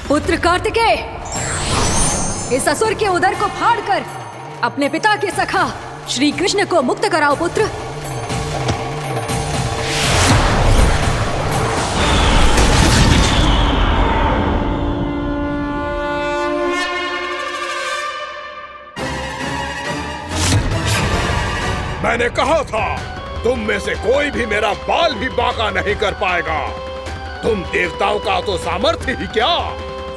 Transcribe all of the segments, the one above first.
पुत्र कार्तिकेय, इस असुर के उदर को फाड़कर अपने पिता के सखा श्री कृष्ण को मुक्त कराओ पुत्र। मैंने कहा था तुम में से कोई भी मेरा बाल भी बांका नहीं कर पाएगा। तुम देवताओं का तो सामर्थ्य ही क्या,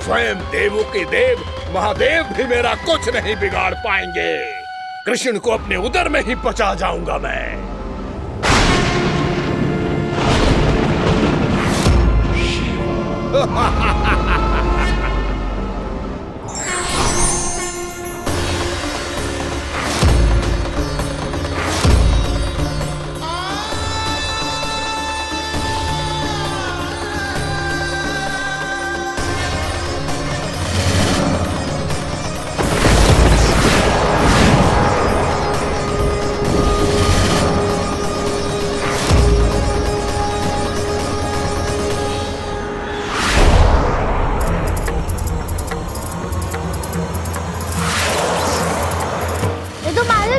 स्वयं देवों के देव महादेव भी मेरा कुछ नहीं बिगाड़ पाएंगे। कृष्ण को अपने उदर में ही पचा जाऊंगा मैं।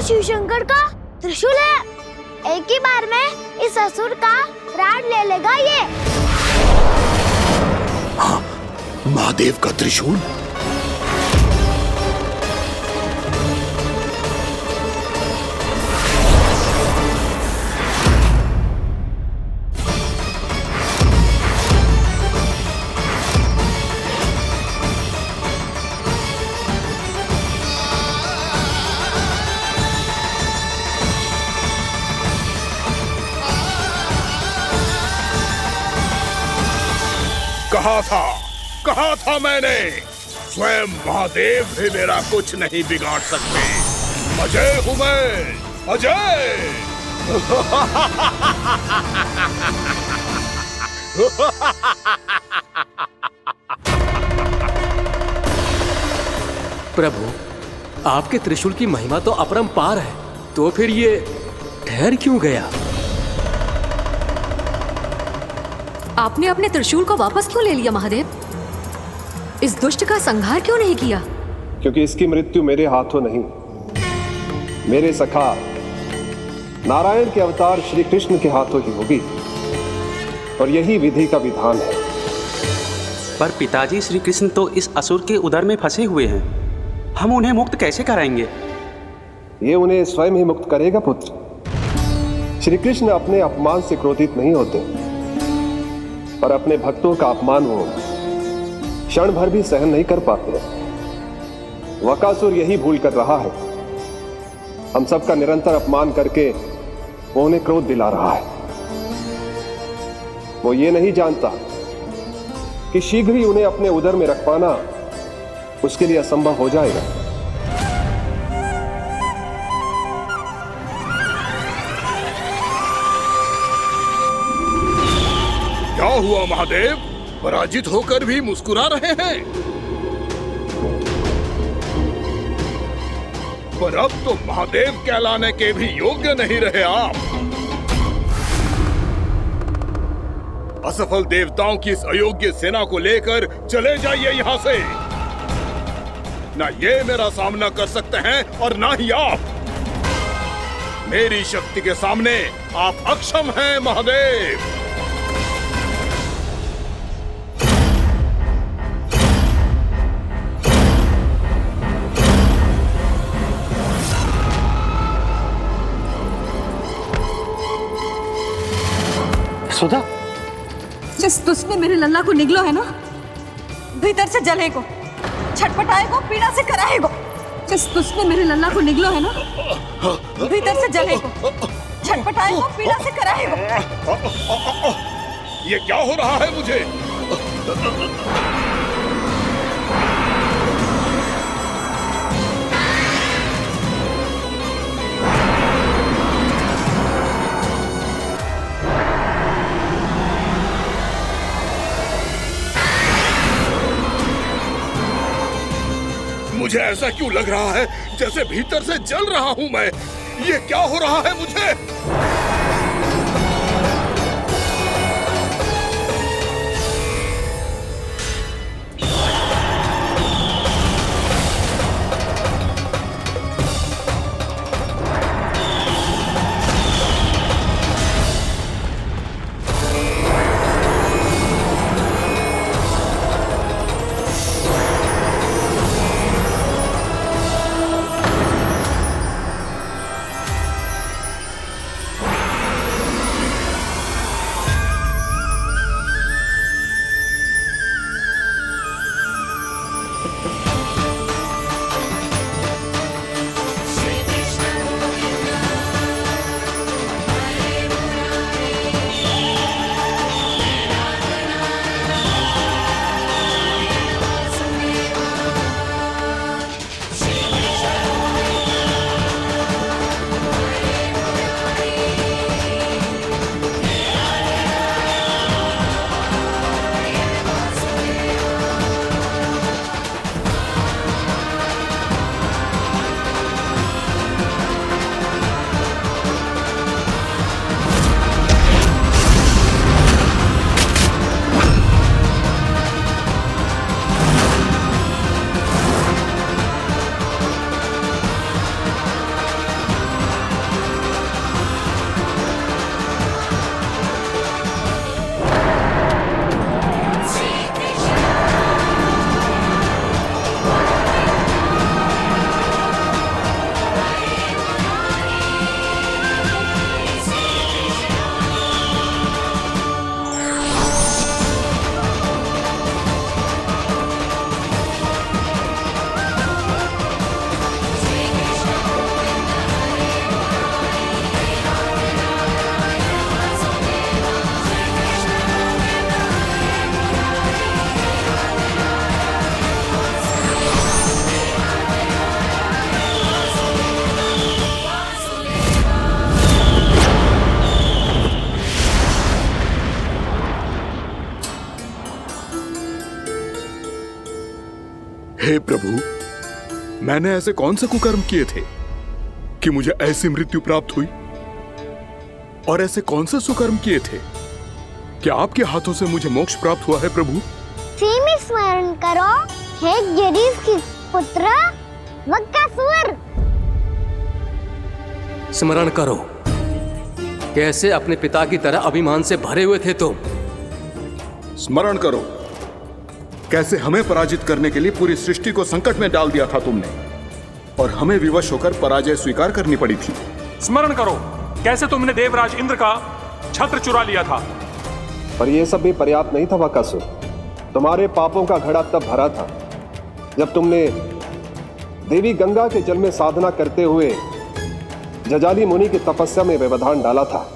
शिव शंकर का त्रिशूल है। एक ही बार में इस असुर का प्राण ले लेगा ये। हाँ, महादेव का त्रिशूल। कहा था मैंने, स्वयं महादेव भी मेरा कुछ नहीं बिगाड़ सकते। अजय हूं मैं, अजय। प्रभु, आपके त्रिशूल की महिमा तो अपरंपार है, तो फिर ये ठहर क्यों गया? आपने अपने त्रिशूल को वापस क्यों ले लिया महादेव? इस दुष्ट का संहार क्यों नहीं किया? क्योंकि इसकी मृत्यु मेरे हाथों नहीं, मेरे सखा नारायण के अवतार श्री कृष्ण के हाथों ही होगी, और यही विधि का विधान है। पर पिताजी, श्री कृष्ण तो इस असुर के उदर में फंसे हुए हैं, हम उन्हें मुक्त कैसे कराएंगे? ये उन्हें स्वयं ही मुक्त करेगा पुत्र। श्री कृष्ण अपने अपमान से क्रोधित नहीं होते, पर अपने भक्तों का अपमान वो क्षण भर भी सहन नहीं कर पाते। वकासुर यही भूल कर रहा है, हम सबका निरंतर अपमान करके वो उन्हें क्रोध दिला रहा है। वो ये नहीं जानता कि शीघ्र ही उन्हें अपने उदर में रख पाना उसके लिए असंभव हो जाएगा। क्या हुआ महादेव, पराजित होकर भी मुस्कुरा रहे हैं? पर अब तो महादेव कहलाने के भी योग्य नहीं रहे आप। असफल देवताओं की इस अयोग्य सेना को लेकर चले जाइए यहाँ से। ना ये मेरा सामना कर सकते हैं और ना ही आप। मेरी शक्ति के सामने आप अक्षम हैं महादेव। सुधा, जिस दुष्ट ने मेरे लल्ला को निगलो है ना, भीतर से जलेगो, छटपटाएगो, पीड़ा से कराएगो। जिस दुष्ट ने मेरे लल्ला को निगलो है ना, भीतर से जलेगो, छटपटाएगो, पीड़ा से कराएगो। ये क्या हो रहा है मुझे? मुझे ऐसा क्यों लग रहा है जैसे भीतर से जल रहा हूं मैं। ये क्या हो रहा है मुझे? हे प्रभु, मैंने ऐसे कौन से कुकर्म किए थे कि मुझे ऐसी मृत्यु प्राप्त हुई? और ऐसे कौन से सुकर्म किए थे कि आपके हाथों से मुझे मोक्ष प्राप्त हुआ है प्रभु? सीमी स्मरण करो, हे गिरीश की पुत्र वक्कासुर। स्मरण करो, कैसे अपने पिता की तरह अभिमान से भरे हुए थे तुम। स्मरण करो, कैसे हमें पराजित करने के लिए पूरी सृष्टि को संकट में डाल दिया था तुमने, और हमें विवश होकर पराजय स्वीकार करनी पड़ी थी। स्मरण करो, कैसे तुमने देवराज इंद्र का छत्र चुरा लिया था। पर यह सब भी पर्याप्त नहीं था वक्कासुर। तुम्हारे पापों का घड़ा तब भरा था जब तुमने देवी गंगा के जल में साधना करते हुए जजाली मुनि की तपस्या में व्यवधान डाला था।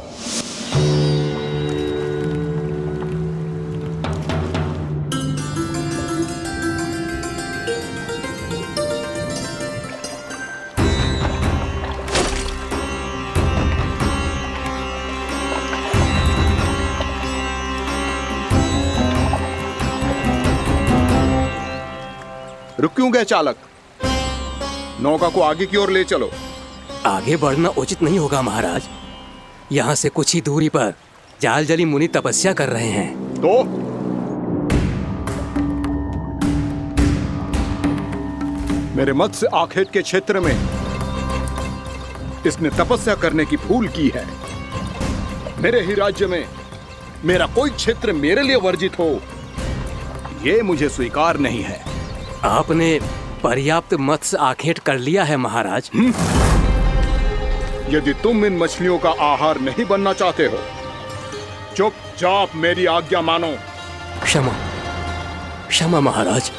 रुक क्यों गए चालक? नौका को आगे की ओर ले चलो। आगे बढ़ना उचित नहीं होगा महाराज। यहाँ से कुछ ही दूरी पर जालजली मुनि तपस्या कर रहे हैं। तो मेरे मत्स्य आखेट के क्षेत्र में इसने तपस्या करने की भूल की है। मेरे ही राज्य में मेरा कोई क्षेत्र मेरे लिए वर्जित हो, यह मुझे स्वीकार नहीं है। आपने पर्याप्त मत्स्य आखेट कर लिया है महाराज। यदि तुम इन मछलियों का आहार नहीं बनना चाहते हो, चुपचाप मेरी आज्ञा मानो। क्षमा, क्षमा महाराज।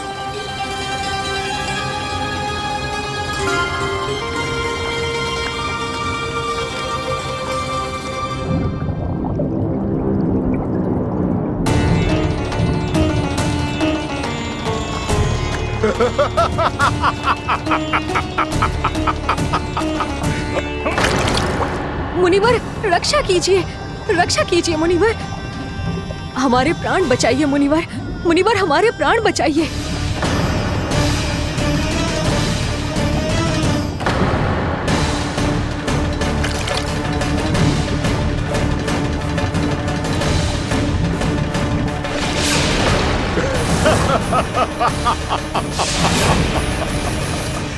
मुनिवर, रक्षा कीजिए, रक्षा कीजिए मुनिवर। हमारे प्राण बचाइए मुनिवर, मुनिवर हमारे प्राण बचाइए।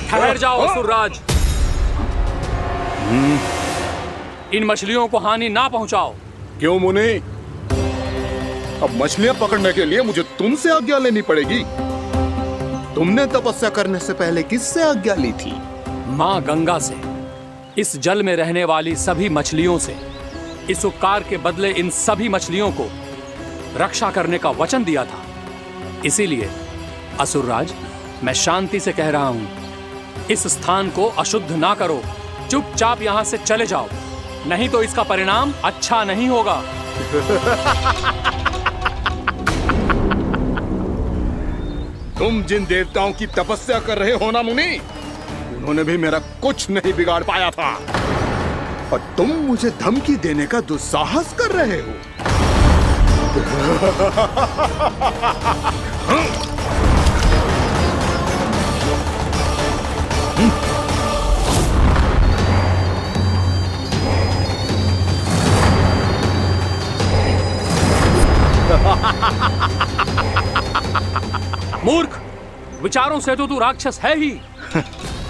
ठहर जाओ असुरराज। इन मछलियों को हानि ना पहुंचाओ। क्यों मुनि? अब मछलियां पकड़ने के लिए मुझे तुमसे आज्ञा लेनी पड़ेगी। तुमने तपस्या करने से पहले किससे आज्ञा ली थी? मां गंगा से, इस जल में रहने वाली सभी मछलियों से। इस उपकार के बदले इन सभी मछलियों को रक्षा करने का वचन दिया था। इसीलिए असुरराज, मैं शांति से कह रहा हूं, इस स्थान को अशुद्ध ना करो। चुपचाप यहां से चले जाओ, नहीं तो इसका परिणाम अच्छा नहीं होगा। तुम जिन देवताओं की तपस्या कर रहे हो ना मुनि, उन्होंने भी मेरा कुछ नहीं बिगाड़ पाया था, और तुम मुझे धमकी देने का दुस्साहस कर रहे हो। मूर्ख, विचारों से तो तू राक्षस है ही,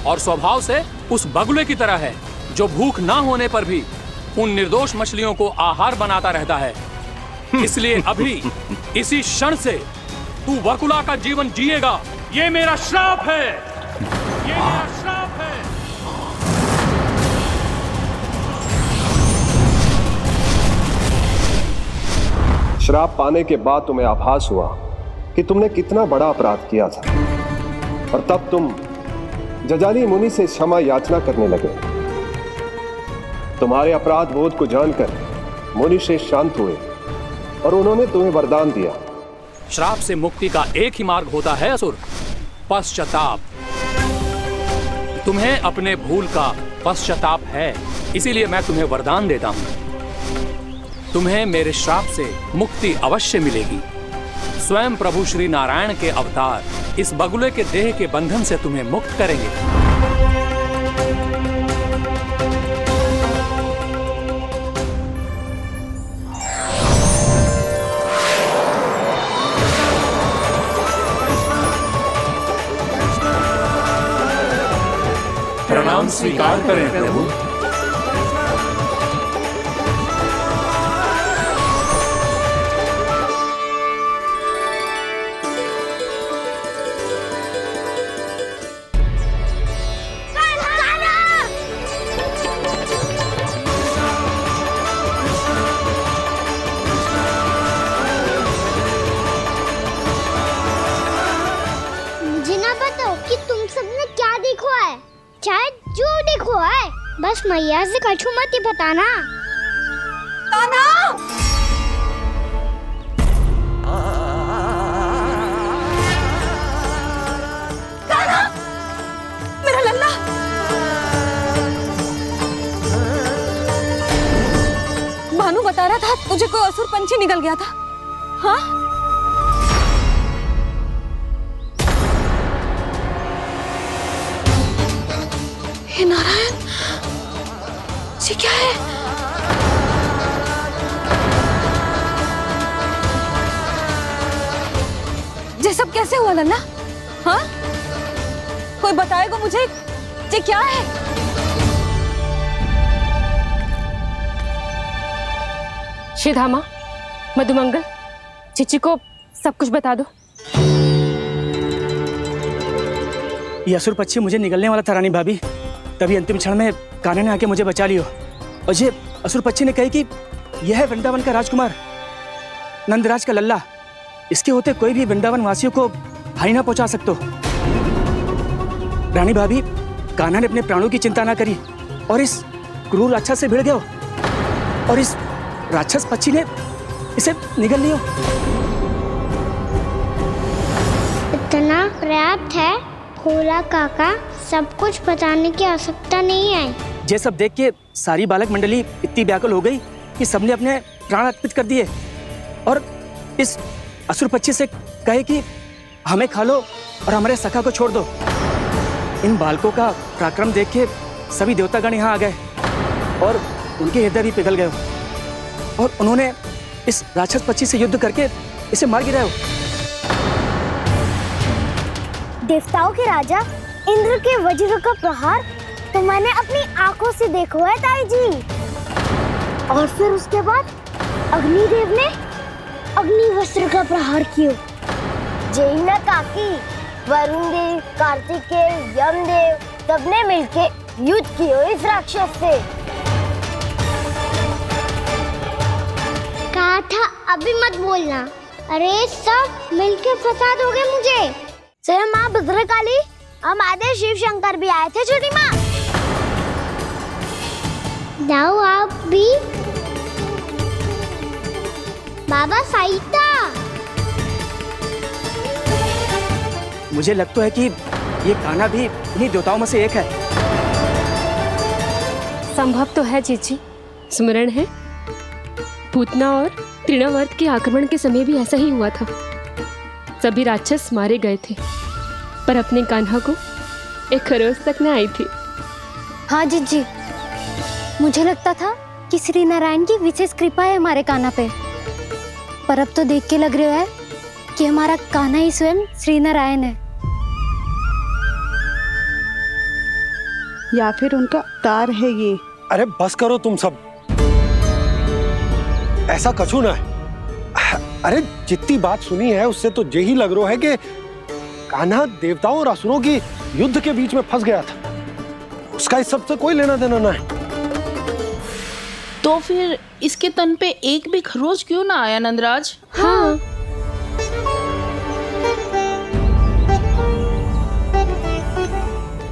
और स्वभाव से उस बगुले की तरह है जो भूख ना होने पर भी उन निर्दोष मछलियों को आहार बनाता रहता है। इसलिए अभी इसी क्षण से तू वकुला का जीवन जिएगा। ये मेरा श्राप है, ये मेरा श्राप है। श्राप पाने के बाद तुम्हें आभास हुआ कि तुमने कितना बड़ा अपराध किया था, और तब तुम जजाली मुनि से क्षमा याचना करने लगे। तुम्हारे अपराध बोध को जानकर मुनि श्रेष्ठ शांत हुए और उन्होंने तुम्हें वरदान दिया। श्राप से मुक्ति का एक ही मार्ग होता है असुर, पश्चाताप। तुम्हें अपने भूल का पश्चाताप है, इसीलिए मैं तुम्हें वरदान देता हूं। तुम्हें मेरे श्राप से मुक्ति अवश्य मिलेगी। स्वयं प्रभु श्री नारायण के अवतार इस बगुले के देह के बंधन से तुम्हें मुक्त करेंगे। प्रणाम स्वीकार करें प्रभु। मुझे ना बताओ कि तुम सबने क्या देखा है, चाहे जो देखो है, बस मैया से कछु मत ही बताना। कान्हा! कान्हा! मेरा लल्ला! भानु बता रहा था तुझे कोई असुर पंछी निकल गया था। हाँ? हे नारायण, ये क्या है? ये सब कैसे हुआ लल्ला? हाँ? कोई बताएगा मुझे ये क्या है? श्रीधामा, मधुमंगल, चिची को सब कुछ बता दो। ये असुर पक्षी मुझे निगलने वाला था रानी भाभी, तभी अंतिम क्षण में कान्हा ने आके मुझे बचा लियो। और ये असुर पक्षी ने कही कि यह है वृंदावन का राजकुमार, नंदराज का लल्ला। इसके होते कोई भी वृंदावन वासियों को हानि ना पहुंचा सकते। रानी भाभी, कान्हा ने अपने प्राणों की चिंता ना करी और इस क्रूर राक्षस से भिड़ गयो और इस राक्षस पक्षी ने इसे निगल लियो। इतना पर्याप्त है भोला काका, सब कुछ बताने की आवश्यकता नहीं है। ये सब देख के सारी बालक मंडली इतनी व्याकुल हो गई कि सबने अपने प्राण अर्पित कर दिए और इस असुर पक्षी से कहे कि हमें खा लो और हमारे सखा को छोड़ दो। इन बालकों का पराक्रम देख के सभी देवतागण यहाँ आ गए और उनके हृदय भी पिघल गए और उन्होंने इस राक्षस पक्षी से युद्ध करके इसे मार गिराया। देवताओं के राजा इंद्र के वज्र का प्रहार तो मैंने अपनी आंखों से देखा है ताई जी। और फिर उसके बाद अग्निदेव ने अग्निवस्त्र का प्रहार किया। जय ना काकी, वरुण देव, कार्तिकेय, यमदेव सबने मिलके युद्ध किया इस राक्षस से। कहा था अभी मत बोलना। अरे सब मिलके फंसा दोगे मुझे। जय माँ भद्रकाली, हमारे शिव शंकर भी आए थे छोटी माँ। जाओ आप भी। बाबा साईता, मुझे लगता है कि ये कान्हा भी इन्हीं देवताओं में से एक है। संभव तो है चीची, स्मरण है पूतना और तृणावर्त के आक्रमण के समय भी ऐसा ही हुआ था। सभी राक्षस मारे गए थे पर अपने कान्हा को एक खरोच तक न आई थी। हाँ जीजी, मुझे लगता था कि श्री नारायण की विशेष कृपा है हमारे कान्हा पे, पर अब तो देख के लग रहा है कि हमारा कान्हा ही स्वयं श्री नारायण है। या फिर उनका अवतार है ये। अरे बस करो तुम सब, ऐसा कछु ना है। अरे जितनी बात सुनी है उससे तो यही लग रहा है कि कान्हा देवताओं और असुरों की युद्ध के बीच में फंस गया था। उसका इस सब से कोई लेना देना ना है। तो फिर इसके तन पे एक भी खरोच क्यों ना आया नंदराज? हाँ,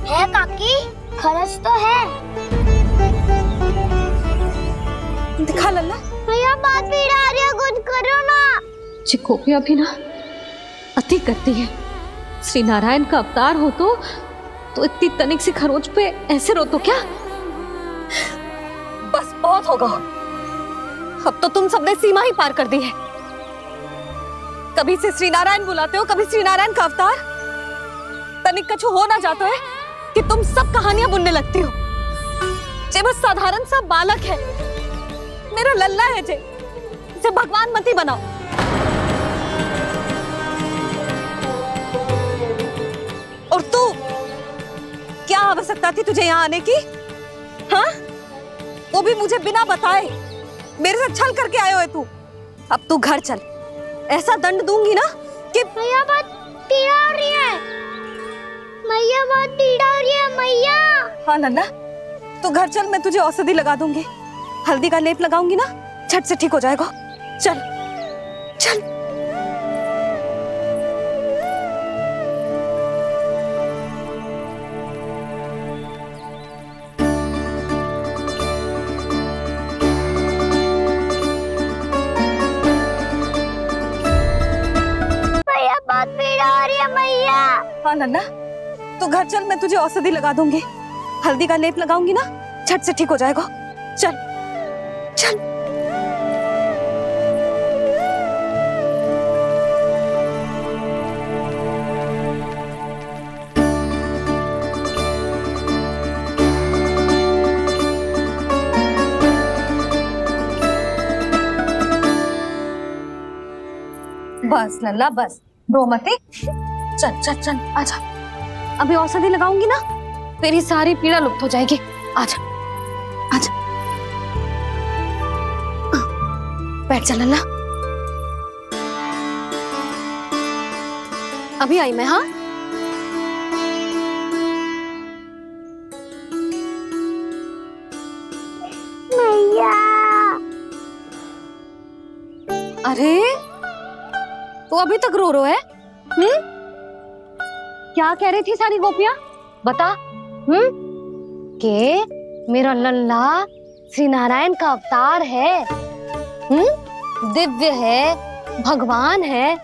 है काकी, खरच तो है। दिखा लल्ला। भैया बात भी आ रही है, कुछ करो ना। चिकोपिया भी ना अति करती है। श्री नारायण का अवतार हो तो इतनी तनिक सी खरोच पे ऐसे रो तो क्या? बस बहुत होगा। अब तो तुम सबने सीमा ही पार कर दी है। कभी से श्री नारायण बुलाते हो, कभी श्री नारायण का अवतार। तनिक कछु हो ना जाता है कि तुम सब कहानियां बुनने लगती हो। जे बस साधारण सा बालक है, मेरा लल्ला है जे, इसे भगवान मती बनाओ। और तू, क्या आवश्यकता थी तुझे यहाँ आने की? हाँ, वो भी मुझे बिना बताए। मेरे से छल करके आयो है तू। अब तू घर चल, ऐसा दंड दूंगी ना कि मैया बहुत पीड़ा हो रही है। मैया बहुत पीड़ा हो रही है मैया। हाँ नन्ना, तू घर चल, मैं तुझे औषधि लगा दूंगी। हल्दी का लेप लगाऊंगी ना, झट से ठीक हो जाएगा। चल चल। मैया बहुत पीड़ा हो रही है मैया। हाँ नन्ना, तू घर चल, मैं तुझे औषधि लगा दूंगी। हल्दी का लेप लगाऊंगी ना, झट से ठीक हो जाएगा। चल चल। बस लल्ला बस, रो मत। चल चल चल, आजा। अभी औषधि लगाऊंगी ना, तेरी सारी पीड़ा लुप्त हो जाएगी। आजा आजा, बैठ जा लल्ला। अभी आई मैं। हाँ, मैया। अरे तू अभी तक रो रो है? क्या कह रही थी सारी गोपियां? बता। के मेरा लल्ला श्री नारायण का अवतार है, दिव्य है, भगवान है।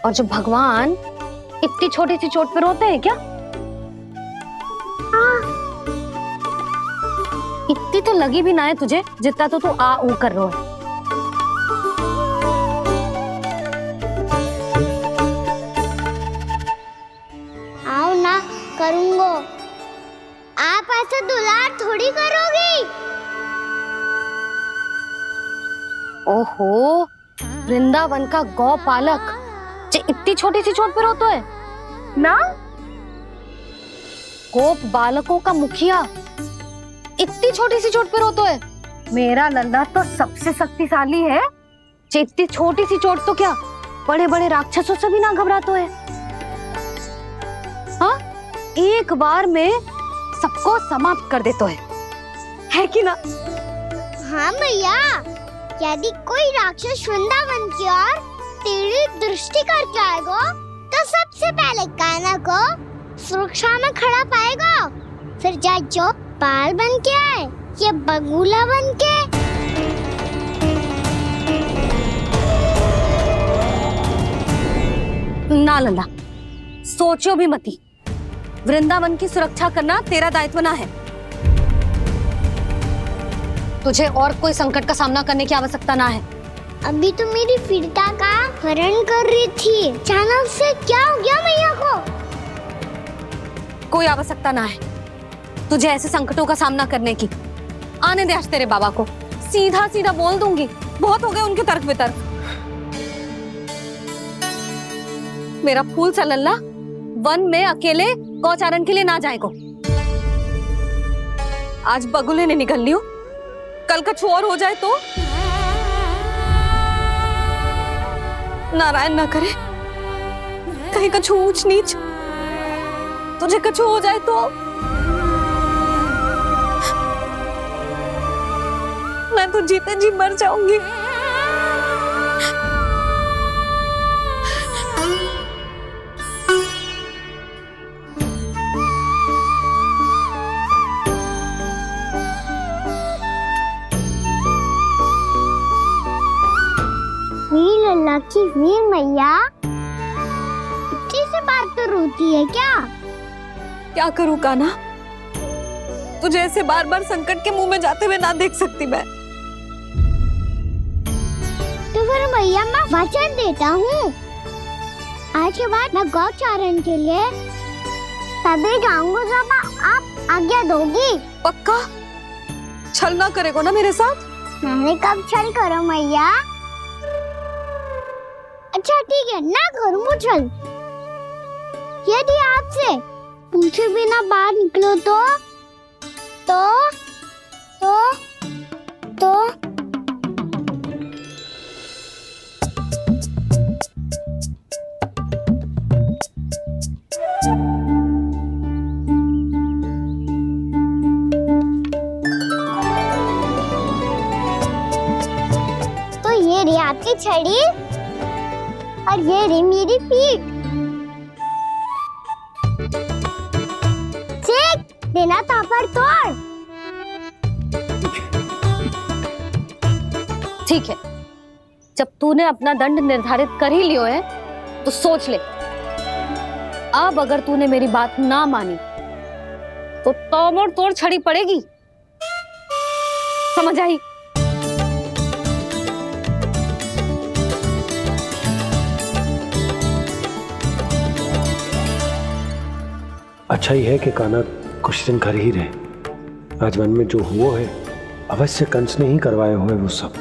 और जब भगवान इतनी छोटी सी चोट पे रोते हैं क्या? इतनी तो लगी भी ना है तुझे, जितना तो तू आ ऊ कर रहा है। आओ ना, करूंगो। आप ऐसा दुलार थोड़ी करोगी। ओहो, वृंदावन का गौपालक जे इतनी छोटी सी चोट पे रोता है ना? गोप बालकों का मुखिया इतनी छोटी सी चोट पे रोता है? मेरा लल्ला तो सबसे शक्तिशाली है। जे इतनी छोटी सी चोट तो क्या, बड़े बड़े राक्षसों से भी ना घबराता है। हाँ, एक बार में सबको समाप्त कर देता है कि ना? हाँ मैया, यदि कोई राक्षस वृंदावन की ओर टेढ़ी दृष्टि करके आएगा, तो सबसे पहले कान्हा को सुरक्षा में खड़ा पाएगा। फिर चाहे जो बाल बन के आए या बगुला बन के। ना लल्ला, सोचो भी मती। वृंदावन की सुरक्षा करना तेरा दायित्व ना है। तुझे और कोई संकट का सामना करने की आवश्यकता ना है। अभी तो मेरी पीड़िता का हरण कर रही थी, अचानक से क्या हो गया मैया को? कोई आवश्यकता ना है तुझे ऐसे संकटों का सामना करने की। आने दे आज तेरे बाबा को, सीधा सीधा बोल दूंगी। बहुत हो गए उनके तर्क वितर्क। मेरा फूल सा लल्ला वन में अकेले गौचारण के लिए ना जाएगो। आज बगुले ने निकल लियो, कल कछु और हो जाए तो? नारायण ना करे, कहीं कछु ऊंच नीच तुझे कछु हो जाए तो? मैं तो जीते जी मर जाऊंगी। वीर लल्ला की वीर मैया इतनी सी बात तो रोती है क्या? क्या करूं कान्हा, तुझे ऐसे बार बार संकट के मुंह में जाते हुए ना देख सकती मैं। तो फिर मैया मैं वचन देता हूँ, आज के बाद मैं गौचारण के लिए तभी जाऊंगा जब आप आज्ञा दोगी। पक्का छल ना करेगा ना मेरे साथ? मैंने कब छल करो मैया? अच्छा ठीक है, ना करूँगा छल। यदि आपसे पूछे बिना बाहर निकलो तो ये रही आपकी छड़ी और ये रही मेरी पीठ। चेक देना तापर तोड़। ठीक है, जब तूने अपना दंड निर्धारित कर ही लियो है तो सोच ले, अब अगर तूने मेरी बात ना मानी तो तोड़ तोड़ छड़ी पड़ेगी, समझ आई? अच्छा ही है कि कान्हा कुछ दिन घर ही रहे। राजवन में जो हुआ है अवश्य कंस ने ही करवाए हुए वो सब।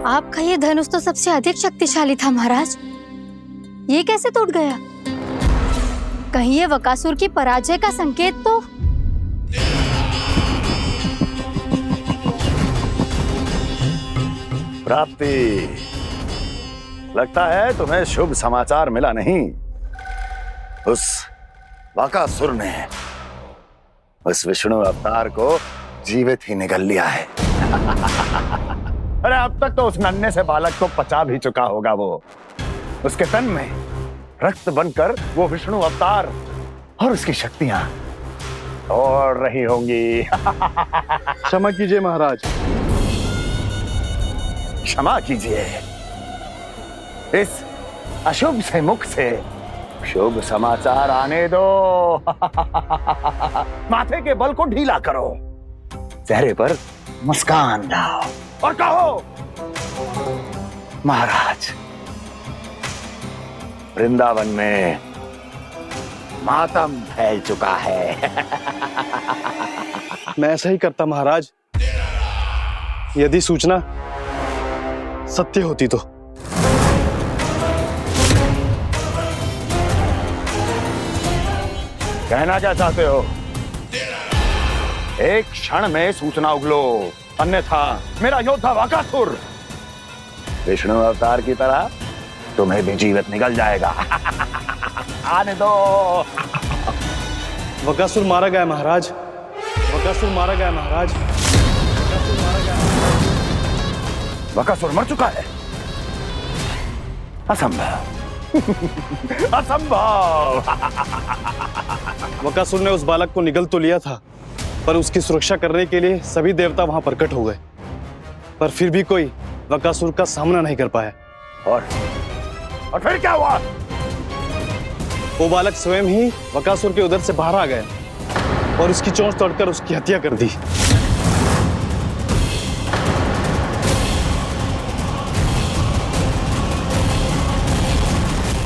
आपका ये धनुष तो सबसे अधिक शक्तिशाली था महाराज, ये कैसे टूट गया? कहीं ये बकासुर की पराजय का संकेत तो? प्राप्ति, लगता है तुम्हें शुभ समाचार मिला नहीं। उस बकासुर ने उस विष्णु अवतार को जीवित ही निगल लिया है। अरे अब तक तो उस नन्हे से बालक को पचा भी चुका होगा वो। उसके तन में रक्त बनकर वो विष्णु अवतार और उसकी शक्तियां दौड़ रही होंगी। क्षमा कीजिए महाराज। क्षमा कीजिए, इस अशुभ से मुख से शुभ समाचार आने दो। माथे के बल को ढीला करो, चेहरे पर मुस्कान लाओ और कहो, महाराज, वृंदावन में मातम फैल चुका है। मैं ऐसा ही करता महाराज, यदि सूचना सत्य होती तो। कहना क्या चाहते हो? एक क्षण में सूचना उगलो, अन्यथा मेरा योद्धा बकासुर विष्णु अवतार की तरह तुम्हें भी जीवित निकल जाएगा। आने दो। बकासुर मारा गया महाराज, बकासुर मारा गया महाराज, बकासुर मारा गया। बकासुर मर चुका है? असंभव। असंभव। बकासुर ने उस बालक को निगल तो लिया था, पर उसकी सुरक्षा करने के लिए सभी देवता वहां प्रकट हो गए, पर फिर भी कोई बकासुर का सामना नहीं कर पाया। और फिर क्या हुआ? वो बालक स्वयं ही बकासुर के उदर से बाहर आ गया और उसकी चोंच तोड़कर उसकी हत्या कर दी।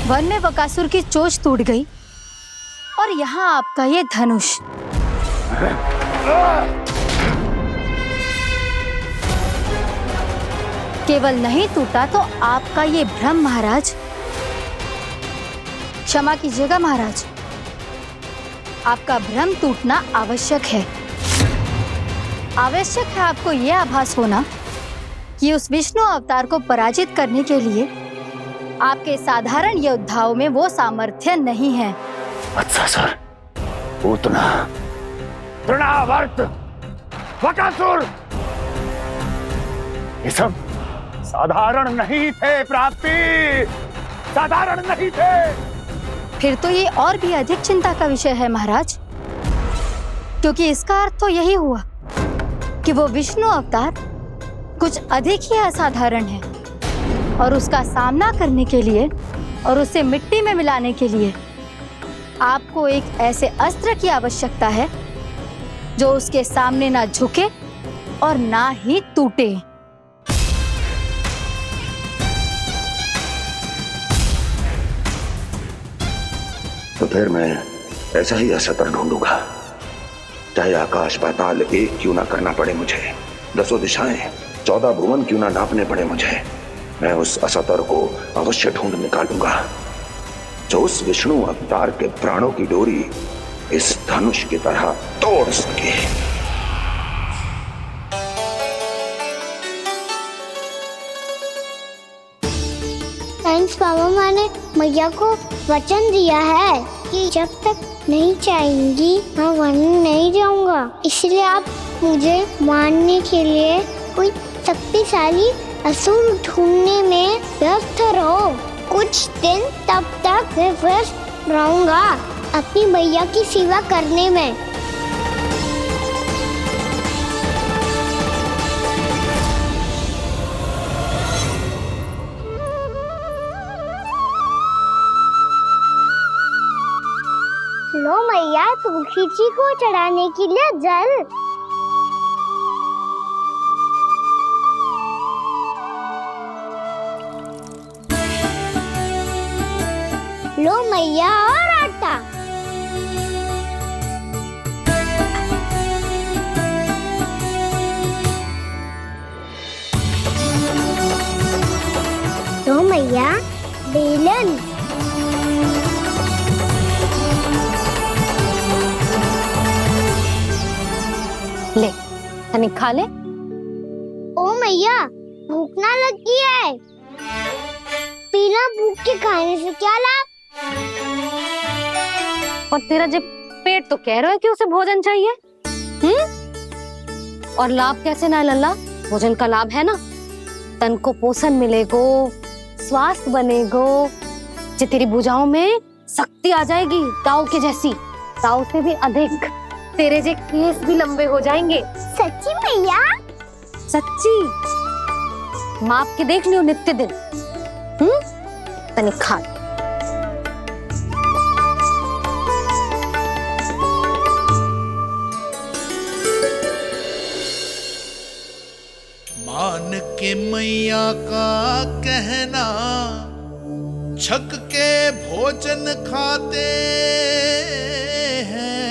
वन में बकासुर की चोंच टूट गई और यहाँ आपका ये धनुष। केवल नहीं टूटा तो आपका ये भ्रम महाराज। क्षमा कीजिएगा महाराज, आपका भ्रम टूटना आवश्यक है। आवश्यक है आपको यह आभास होना कि उस विष्णु अवतार को पराजित करने के लिए आपके साधारण योद्धाओं में वो सामर्थ्य नहीं है। अच्छा सर, पूतना, तृणावर्त, बकासुर, ये सब साधारण नहीं थे प्राप्ति, साधारण नहीं थे। फिर तो ये और भी अधिक चिंता का विषय है महाराज, क्योंकि इसका अर्थ तो यही हुआ कि वो विष्णु अवतार कुछ अधिक ही असाधारण है और उसका सामना करने के लिए और उसे मिट्टी में मिलाने के लिए आपको एक ऐसे अस्त्र की आवश्यकता है जो उसके सामने ना झुके और ना ही टूटे। तो फिर मैं ऐसा ही अस्त्र ढूंढूंगा, चाहे आकाश पाताल एक क्यों ना करना पड़े मुझे, 10 दिशाएं 14 भुवन क्यों ना नापने पड़े मुझे, मैं उस अस्त्र को अवश्य ढूंढ निकालूंगा जो उस विष्णु अवतार के प्राणों की डोरी इस धनुष की तरह तोड़ सके। थैंक्स पापा, मैंने मैया को वचन दिया है कि जब तक नहीं चाहेंगी मैं वन नहीं जाऊंगा, इसलिए आप मुझे मारने के लिए कोई शक्तिशाली असुर ढूंढने में व्यस्त रहो। कुछ दिन तब तक मैं व्यस्त रहूंगा अपनी मैया की सेवा करने में। लो मैया, तुलसी जी को चढ़ाने के लिए जल। लो मैया, और आटा। लो मैया, बेलन। ले, तनिक खा ले। ओ मैया, भूख ना लगी है। बिना भूख के खाने से क्या लाभ? और तेरा जब पेट तो कह रहा है कि उसे भोजन चाहिए, और लाभ कैसे ना लल्ला? भोजन का लाभ है ना, तन को पोषण मिलेगो, स्वास्थ्य बनेगो, जो तेरी भुजाओं में शक्ति आ जाएगी, ताऊ के जैसी, ताऊ से भी अधिक। तेरे जे केस भी लंबे हो जाएंगे। सच्ची मैया? सच्ची। माप के देख लियो नित्य दिन। तनिक खा। मान के मैया का कहना, छक के भोजन खाते हैं,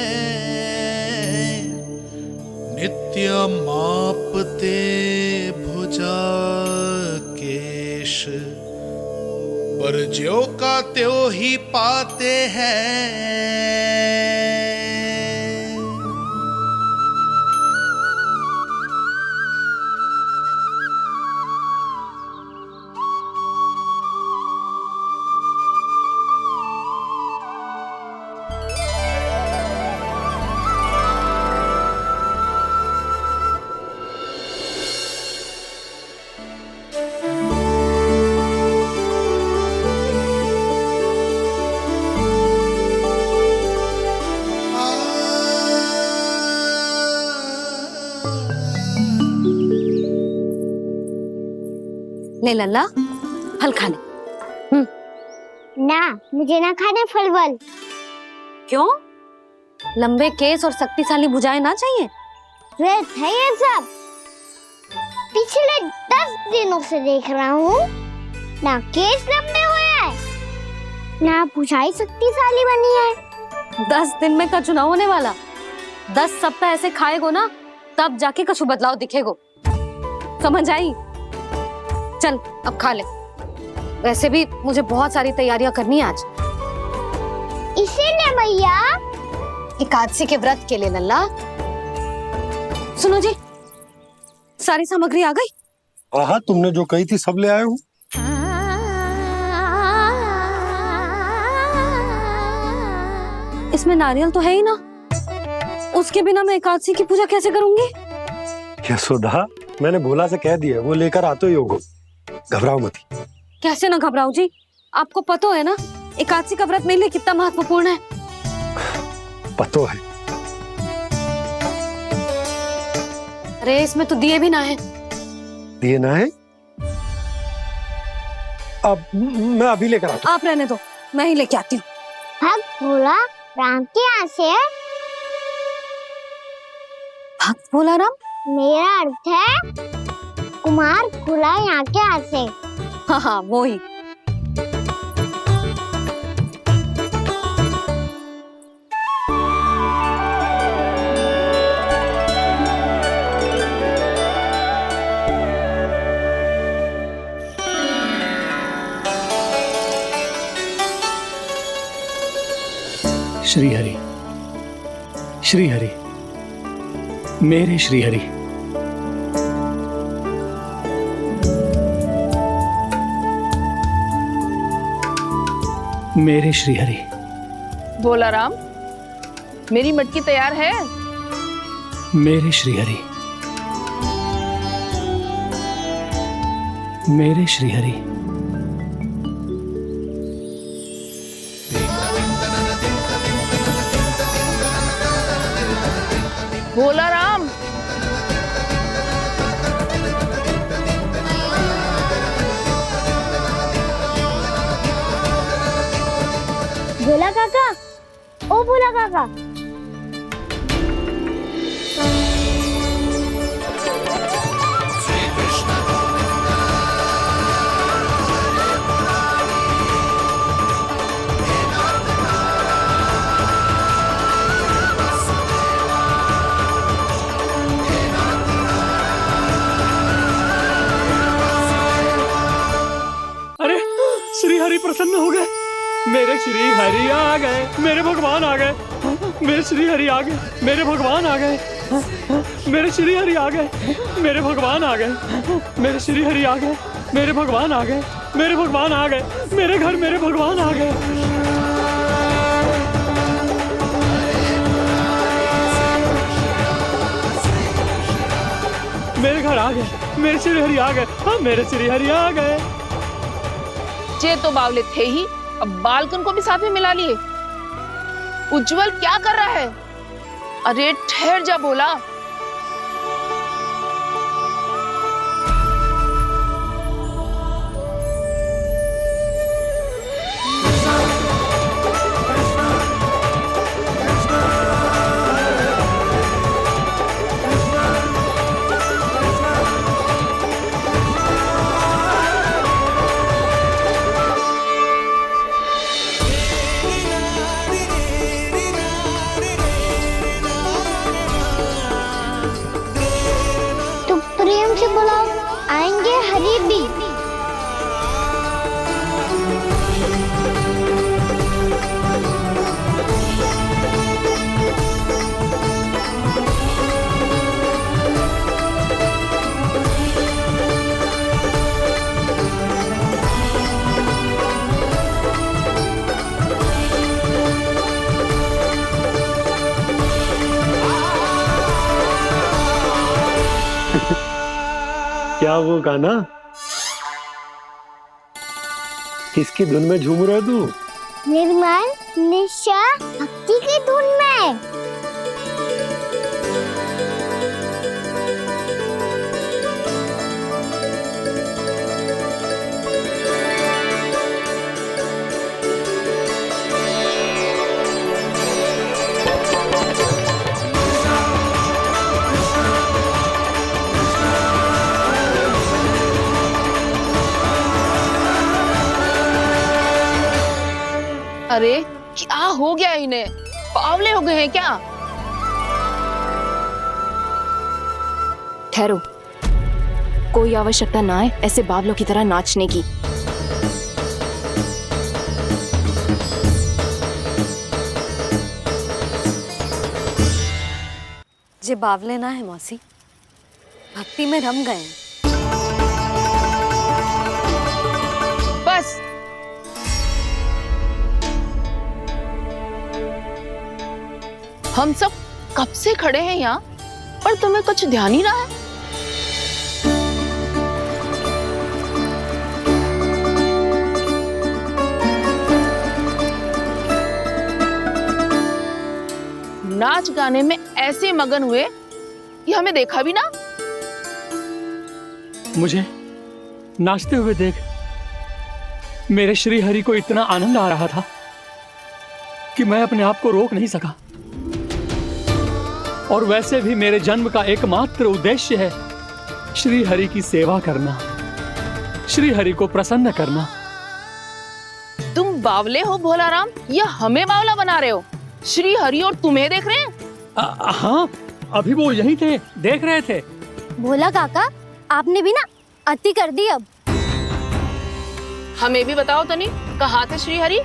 नित्य मापते भुजा केश, पर ज्यों का त्यों ही पाते हैं। ले लल्ला, फल खा ले। ना, मुझे ना खाने फल वल। क्यों? लंबे केस और शक्तिशाली भुजाएं ना चाहिए? व्यर्थ है ये सब। पिछले 10 दिनों से देख रहा हूँ, ना केस लंबे हुए हैं, ना भुजाएं शक्तिशाली बनी है। 10 दिन में का चुनाव होने वाला, 10 सप्ताह ऐसे खाएगो ना, तब जाके कछु बदलाव दिखेगो। समझ आई? चल अब खा ले। वैसे भी मुझे बहुत सारी तैयारियां करनी है आज। इसीलिए भैया, एकादशी के व्रत के लिए लल्ला। सुनो जी, सारी सामग्री आ गई? हाँ, तुमने जो कही थी सब ले आए हूँ। इसमें नारियल तो है ही ना, उसके बिना मैं एकादशी की पूजा कैसे करूंगी? यशोदा, मैंने भोला से कह दिया, वो लेकर आते ही होगा, घबराओ मत। कैसे ना घबराओ जी, आपको पता है ना एकादशी का व्रत मेरे लिए कितना महत्वपूर्ण है। पता है। अरे इसमें तो दिए भी ना है। दिए ना है? अब मैं अभी लेकर आता हूँ। आप रहने दो, मैं ही लेके आती हूँ। भक्त भोला राम के यहाँ से है। भक्त भोला राम? मेरा अर्थ है कुमार भोला यहाँ के यहाँ से। हाँ हाँ वो ही। श्री हरि, श्री हरि, मेरे श्री हरि। मेरे श्री हरि। भोला राम, मेरी मटकी तैयार है। मेरे श्री हरि, मेरे श्री हरि। भोला राम, भोला काका, ओ भोला काका। अरे श्री हरि प्रसन्न हो गए। मेरे श्री हरि आ गए, मेरे भगवान आ गए। मेरे श्री हरि आ गए, मेरे भगवान आ गए। मेरे श्री हरि आ गए, मेरे भगवान आ गए। मेरे श्री हरि आ गए, मेरे भगवान आ गए। मेरे भगवान आ गए, मेरे घर मेरे भगवान आ गए। मेरे घर आ गए, मेरे श्री हरि आ गए। हाँ मेरे श्री हरि आ गए। ये तो बावले थे ही, अब बालकन को भी साथ में मिला लिए। उज्जवल क्या कर रहा है? अरे ठहर जा भोला। प्रेम से बुलाओ, आएंगे हरि भी। क्या वो गाना? किसकी धुन में झूम रहा तू? निर्मल निशा भक्ति की धुन में। अरे क्या हो गया इन्हें? पावले हो गए हैं क्या? ठहरो, कोई आवश्यकता ना है ऐसे बावलों की तरह नाचने की। जे बावले ना है मौसी, भक्ति में रम गए। बस हम सब कब से खड़े हैं यहाँ, पर तुम्हें कुछ ध्यान ही ना है। नाच गाने में ऐसे मगन हुए कि हमें देखा भी ना। मुझे नाचते हुए देख मेरे श्री हरि को इतना आनंद आ रहा था कि मैं अपने आप को रोक नहीं सका। और वैसे भी मेरे जन्म का एकमात्र उद्देश्य है श्री हरि की सेवा करना, श्री हरि को प्रसन्न करना। तुम बावले हो भोलाराम या हमें बावला बना रहे हो? श्री हरि और तुम्हें देख रहे हैं? हाँ, अभी वो यहीं थे, देख रहे थे। भोला काका, आपने भी ना अति कर दी अब। हमें भी बताओ तनी, कहाँ थे श्री हरि?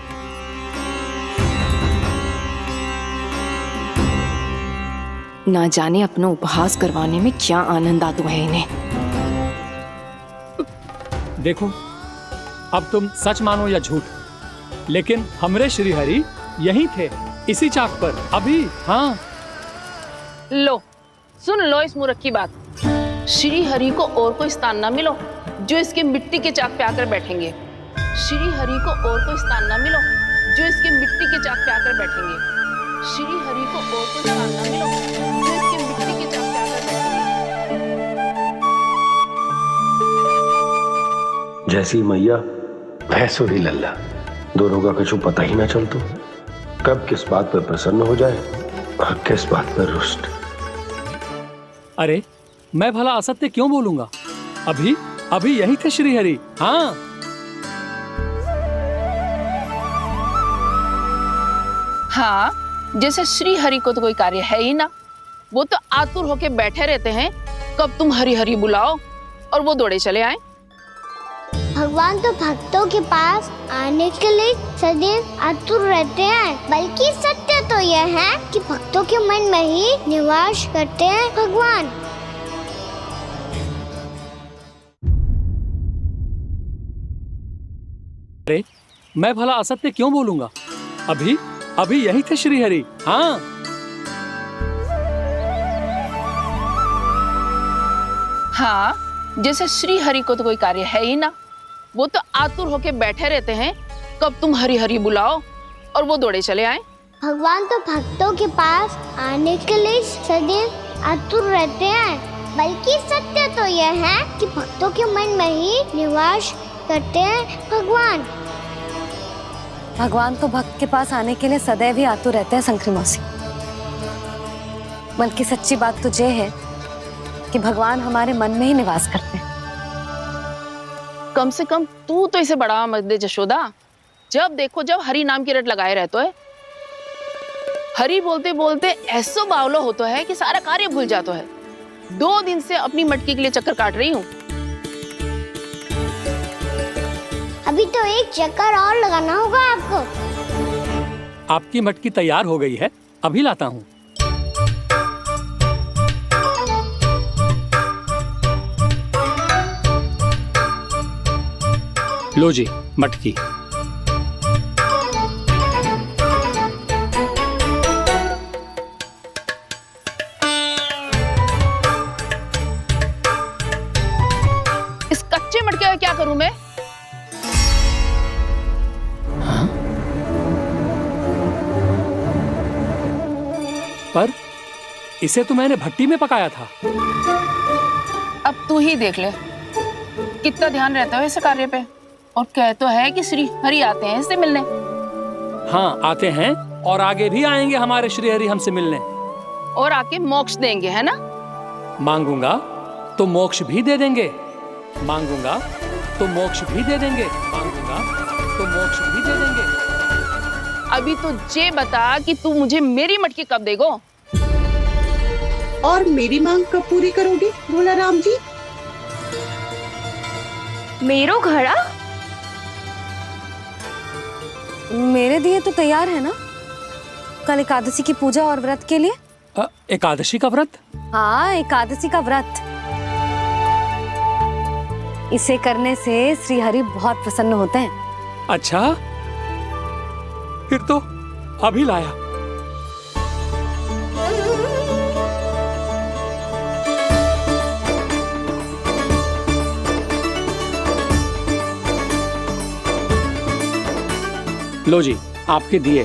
ना जाने अपना उपहास करवाने में क्या आनंद आता है इन्हें। देखो, अब तुम सच मानो या झूठ, लेकिन हमरे श्री हरि यहीं थे, इसी चाक पर अभी। हाँ, लो सुन लो इस मूर्ख की बात। श्री हरि को और कोई स्थान ना मिलो जो इसके मिट्टी के चाक पे आकर बैठेंगे। श्री हरि को और कोई स्थान ना मिलो जो इसके मिट्टी के चाक पे आकर बैठेंगे। श्री हरि को और कोई स्थान ना मिलो जो इसके मिट्टी के चाक पे आकर बैठेंगे। जैसी मैया भैंसो ही लल्ला, दोनों का कुछ पता ही ना चलतो, कब किस बात पर प्रसन्न हो जाए और किस बात पर रुष्ट। अरे मैं भला असत्य क्यों बोलूंगा? अभी अभी यही थे श्री हरि। हाँ, हाँ, जैसे श्री हरि को तो कोई कार्य है ही ना, वो तो आतुर होके बैठे रहते हैं कब तुम हरि हरि बुलाओ और वो दौड़े चले आए। भगवान तो भक्तों के पास आने के लिए सदैव आतुर रहते हैं, बल्कि सत्य तो यह है कि भक्तों के मन में ही निवास करते हैं भगवान। अरे मैं भला असत्य क्यों बोलूंगा? अभी अभी यही थे श्री हरि। हाँ, हाँ, जैसे श्री हरि को तो कोई कार्य है ही ना, वो तो आतुर होके बैठे रहते हैं कब तुम हरि हरि बुलाओ और वो दौड़े चले आए। भगवान तो भक्तों के पास आने के लिए सदैव आतुर रहते हैं, बल्कि सत्य तो यह है कि भक्तों के मन में ही निवास करते हैं भगवान। भगवान तो भक्त के पास आने के लिए सदैव ही आतुर रहते हैं शंकरी मौसी। बल्कि सच्ची बात तो ये है कि भगवान हमारे मन में ही निवास करते हैं। कम से कम तू तो इसे बढ़ावा मत दे जशोदा। जब देखो जब हरि नाम की रट लगाए रहते है। हरि बोलते बोलते ऐसो बावलो होता है कि सारा कार्य भूल जाता है। 2 दिन से अपनी मटकी के लिए चक्कर काट रही हूँ। अभी तो एक चक्कर और लगाना होगा आपको। आपकी मटकी तैयार हो गई है, अभी लाता हूँ। लो जी मटकी। इस कच्चे मटके का क्या करूं मैं? पर इसे तो मैंने भट्टी में पकाया था। अब तू ही देख ले कितना ध्यान रहता है इस कार्य पे। और कह तो है कि श्री हरि आते हैं इससे मिलने। हाँ, आते हैं और आगे भी आएंगे हमारे श्री हरि हमसे मिलने। और आके मोक्ष देंगे, है ना? मांगूंगा तो मोक्ष भी दे देंगे, मांगूंगा तो मोक्ष भी दे देंगे, मांगूंगा तो मोक्ष भी दे देंगे। अभी तो ये बता कि तू मुझे मेरी मटकी कब देगो? और मेरी मांग कब पूरी करोगे भोलाराम जी? मेरो घड़ा मेरे दिए तो तैयार है ना? कल एकादशी की पूजा और व्रत के लिए। एकादशी का व्रत? हाँ, एकादशी का व्रत। इसे करने से श्री हरि बहुत प्रसन्न होते हैं। अच्छा, फिर तो अभी लाया। लो जी आपके दिए।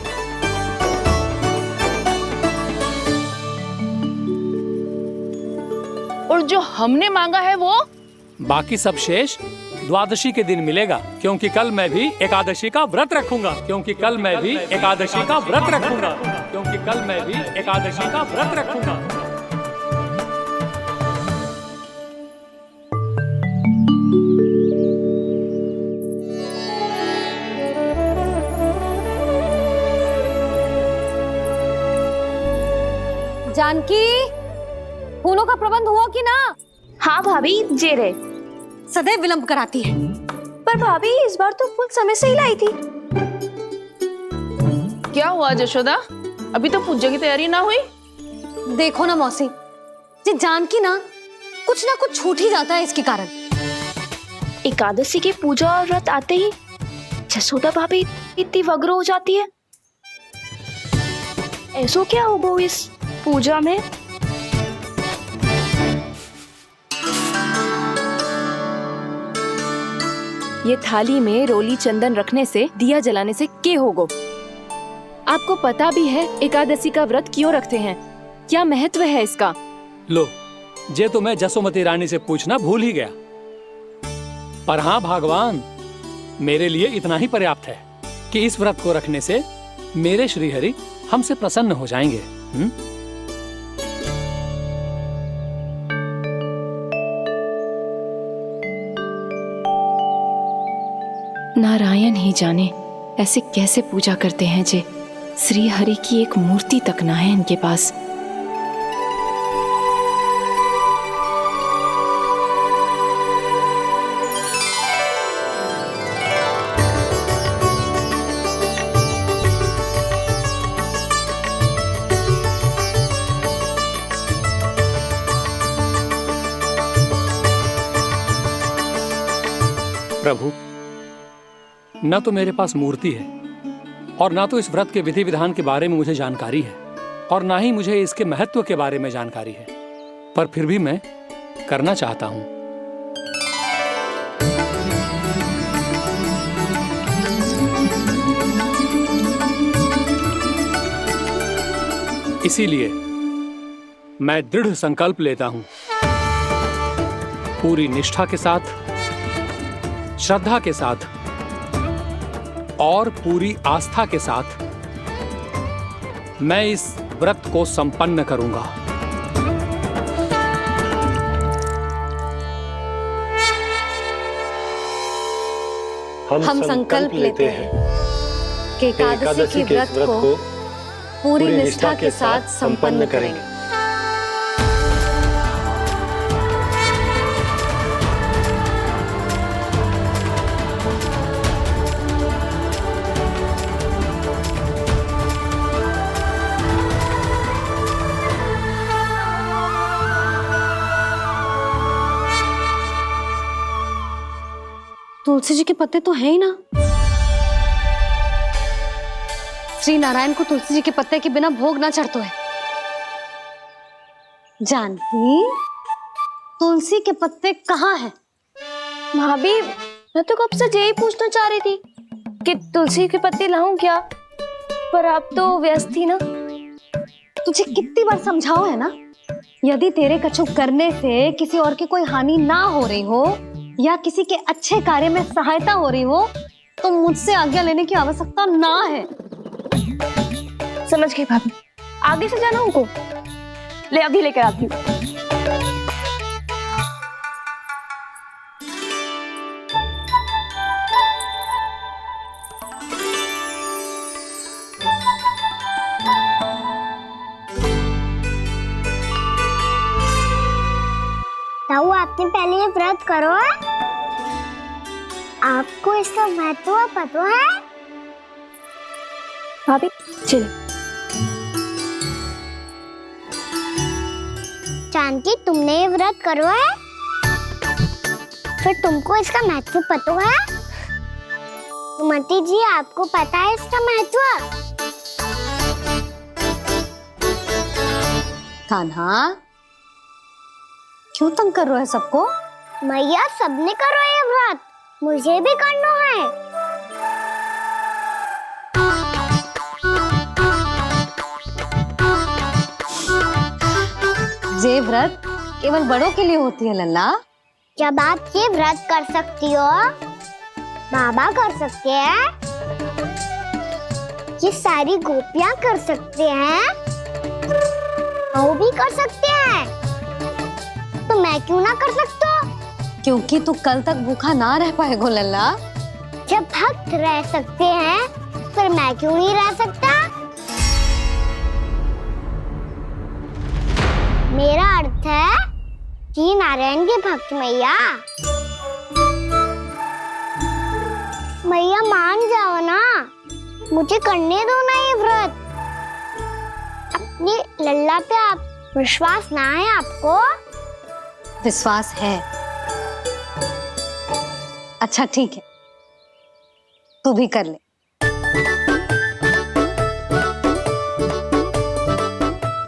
और जो हमने मांगा है वो? बाकी सब शेष द्वादशी के दिन मिलेगा, क्योंकि कल मैं भी एकादशी का व्रत रखूंगा, क्योंकि कल मैं भी एकादशी का व्रत रखूंगा, क्योंकि कल मैं भी एकादशी का व्रत रखूंगा। जानकी, फूलों का प्रबंध हुआ कि ना? हाँ भाभी, जे रहे। सदैव विलंब कराती है। पर भाभी इस बार तो फूल समय से ही लाई थी। क्या हुआ जशोदा, अभी तो पूजा की तैयारी ना हुई? देखो ना मौसी, ये जानकी ना कुछ छूट ही जाता है इसके कारण। एकादशी की पूजा और व्रत आते ही जसोदा भाभी इतनी वग्र हो जाती है। ऐसो क्या होगा इस पूजा में? ये थाली में रोली चंदन रखने से, दिया जलाने से के होगो? आपको पता भी है एकादशी का व्रत क्यों रखते हैं? क्या महत्व है इसका? लो, जे तो मैं जसोमती रानी से पूछना भूल ही गया। पर हाँ भगवान, मेरे लिए इतना ही पर्याप्त है कि इस व्रत को रखने से मेरे श्रीहरि हमसे प्रसन्न हो जाएंगे। नारायण ही जाने ऐसे कैसे पूजा करते हैं जे श्री हरि की एक मूर्ति तक ना है इनके पास। प्रभु, न तो मेरे पास मूर्ति है और ना तो इस व्रत के विधि विधान के बारे में मुझे जानकारी है, और ना ही मुझे इसके महत्व के बारे में जानकारी है, पर फिर भी मैं करना चाहता हूं। इसीलिए मैं दृढ़ संकल्प लेता हूं, पूरी निष्ठा के साथ, श्रद्धा के साथ और पूरी आस्था के साथ मैं इस व्रत को संपन्न करूंगा। हम संकल्प लेते हैं कि एकादशी के व्रत को पूरी निष्ठा के साथ संपन्न करेंगे। तुलसी जी के पत्ते तो हैं ही ना। श्री नारायण को तुलसी जी के पत्ते के बिना भोग ना चढ़तो है। जानकी, तुलसी के पत्ते कहाँ हैं? भाभी, मैं तो कब से यही पूछना चाह रही थी कि तुलसी के पत्ते लाऊं क्या, पर आप तो व्यस्त थी ना। तुझे कितनी बार समझाओ है ना, यदि तेरे कछु करने से किसी और की कोई हानि ना हो रही हो या किसी के अच्छे कार्य में सहायता हो रही हो तो मुझसे आज्ञा लेने की आवश्यकता ना है। समझ गई भाभी, आगे से जाना उनको। ले अभी लेकर आती हूँ। ताऊ, आपने पहले ये व्रत करो है? आपको इसका महत्व पता है? भाभी चल। जानकी, तुमने ये व्रत करो है? फिर तुमको इसका महत्व पता है? सुमति जी, आपको पता है इसका महत्व? कान्हा, क्यों तंग कर रहे हो सबको? मैया, सबने करो ये व्रत, मुझे भी करना है। ये व्रत केवल बड़ों के लिए होती है लल्ला। जब आप ये व्रत कर सकती हो, बाबा कर सकते हैं, ये सारी गोपियां कर सकते हैं, वो भी कर सकते हैं, तो मैं क्यों ना कर सकता? क्योंकि तू कल तक भूखा ना रह पाएगा लल्ला। जब भक्त रह सकते हैं, फिर मैं क्यों नहीं रह सकता? मेरा अर्थ है कि नारायण के भक्त मैया, मैया मान जाओ ना, मुझे करने दो ना ये व्रत। अपनी लल्ला पे आप विश्वास ना है आपको? विश्वास है। अच्छा ठीक है, तू भी कर ले।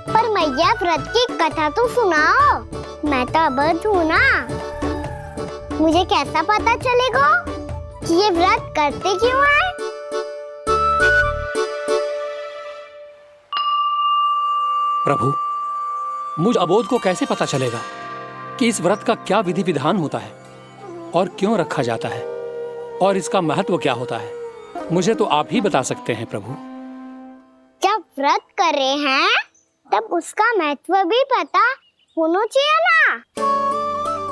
पर मैया व्रत की कथा तो सुनाओ, मैं तो अबध हूँ ना। मुझे कैसा पता चलेगा कि ये व्रत करते क्यों हैं? प्रभु, मुझ अबोध को कैसे पता चलेगा कि इस व्रत का क्या विधि विधान होता है और क्यों रखा जाता है और इसका महत्व क्या होता है? मुझे तो आप ही बता सकते हैं प्रभु। जब व्रत कर रहे हैं तब उसका महत्व भी पता होना चाहिए ना।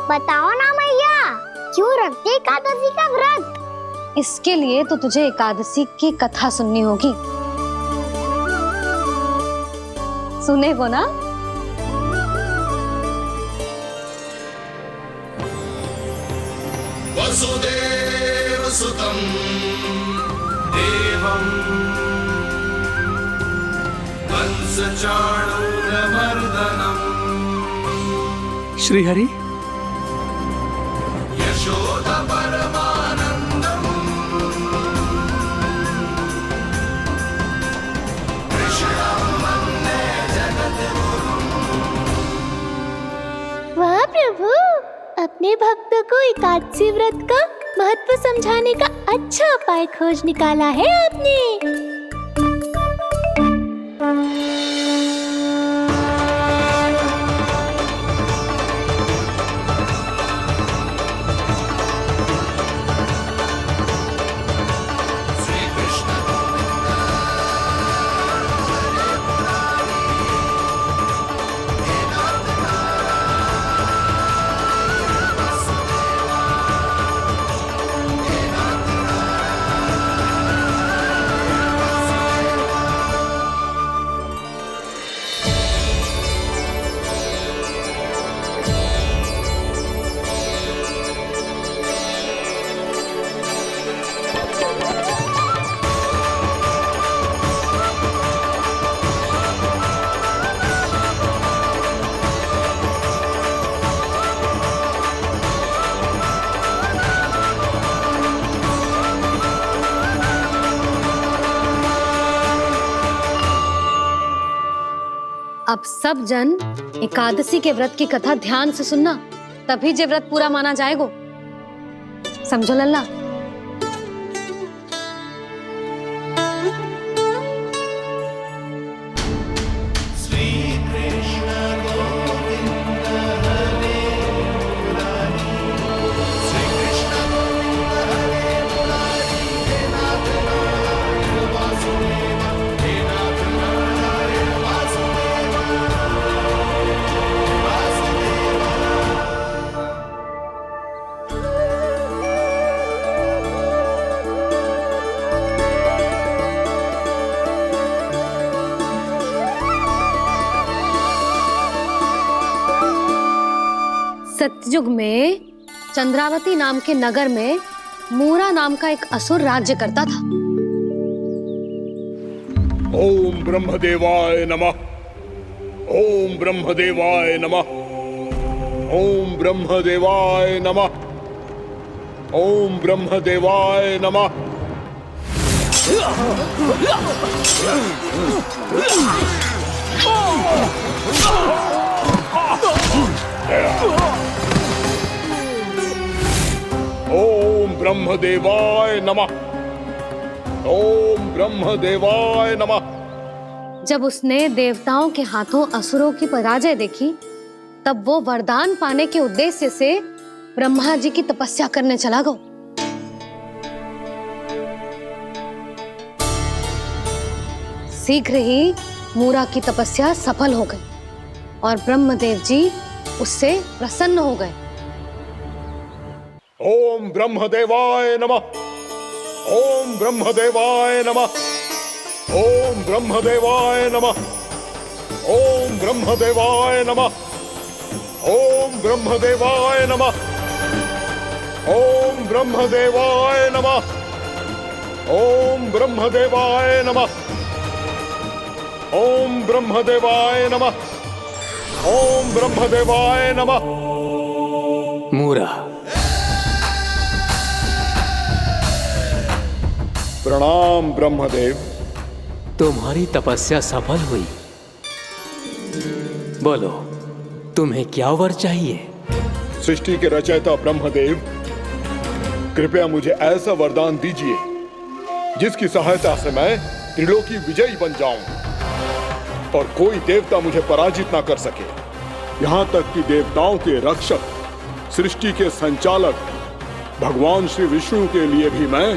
बताओ ना मैया, क्यों रखते एकादशी का व्रत? इसके लिए तो तुझे एकादशी की कथा सुननी होगी। सुने वो ना? वसुदेव सुतं देवं कंस चाणूरमर्दनम् श्रीहरि, यशोदा परमानंदम् कृष्णं वन्दे जगद्गुरुम्। वाह प्रभु, अपने भक्तों को एकादशी व्रत का महत्व समझाने का अच्छा उपाय खोज निकाला है आपने। अब सब जन एकादशी के व्रत की कथा ध्यान से सुनना, तभी जे व्रत पूरा माना जाएगा। समझो लल्ला? सतयुग में चंद्रावती नाम के नगर में मूरा नाम का एक असुर राज्य करता था। ओम ब्रह्मदेवाय नमः। ओम ब्रह्मदेवाय नमः। ओम ब्रह्मदेवाय नमः। ओम ब्रह्मदेवाय नमः। ओम ब्रह्मदेवाय नमः। ओम ब्रह्मदेवाय नमः। जब उसने देवताओं के हाथों असुरों की पराजय देखी, तब वो वरदान पाने के उद्देश्य से ब्रह्मा जी की तपस्या करने चला गो। शीघ्र ही मूरा की तपस्या सफल हो गई और ब्रह्मदेव जी उससे प्रसन्न हो गए। ओम ब्रह्मदेवाय नमः। ओम ब्रह्मदेवाय नमः। ओम ब्रह्मदेवाय नमः। ओम ब्रह्मदेवाय नमः। ओम ब्रह्मदेवाय नमः। ओम ब्रह्मदेवाय नमः। ओम ब्रह्मदेवाय नमः। ओम ब्रह्मदेवाय नमः। ओम ब्रह्मदेवाय नमः। मूरा, प्रणाम ब्रह्मदेव। तुम्हारी तपस्या सफल हुई। बोलो, तुम्हें क्या वर चाहिए? सृष्टि के रचयिता ब्रह्मदेव, कृपया मुझे ऐसा वरदान दीजिए जिसकी सहायता से मैं त्रिलोकी विजयी बन जाऊं और कोई देवता मुझे पराजित ना कर सके। यहां तक कि देवताओं के रक्षक, सृष्टि के संचालक भगवान श्री विष्णु के लिए भी मैं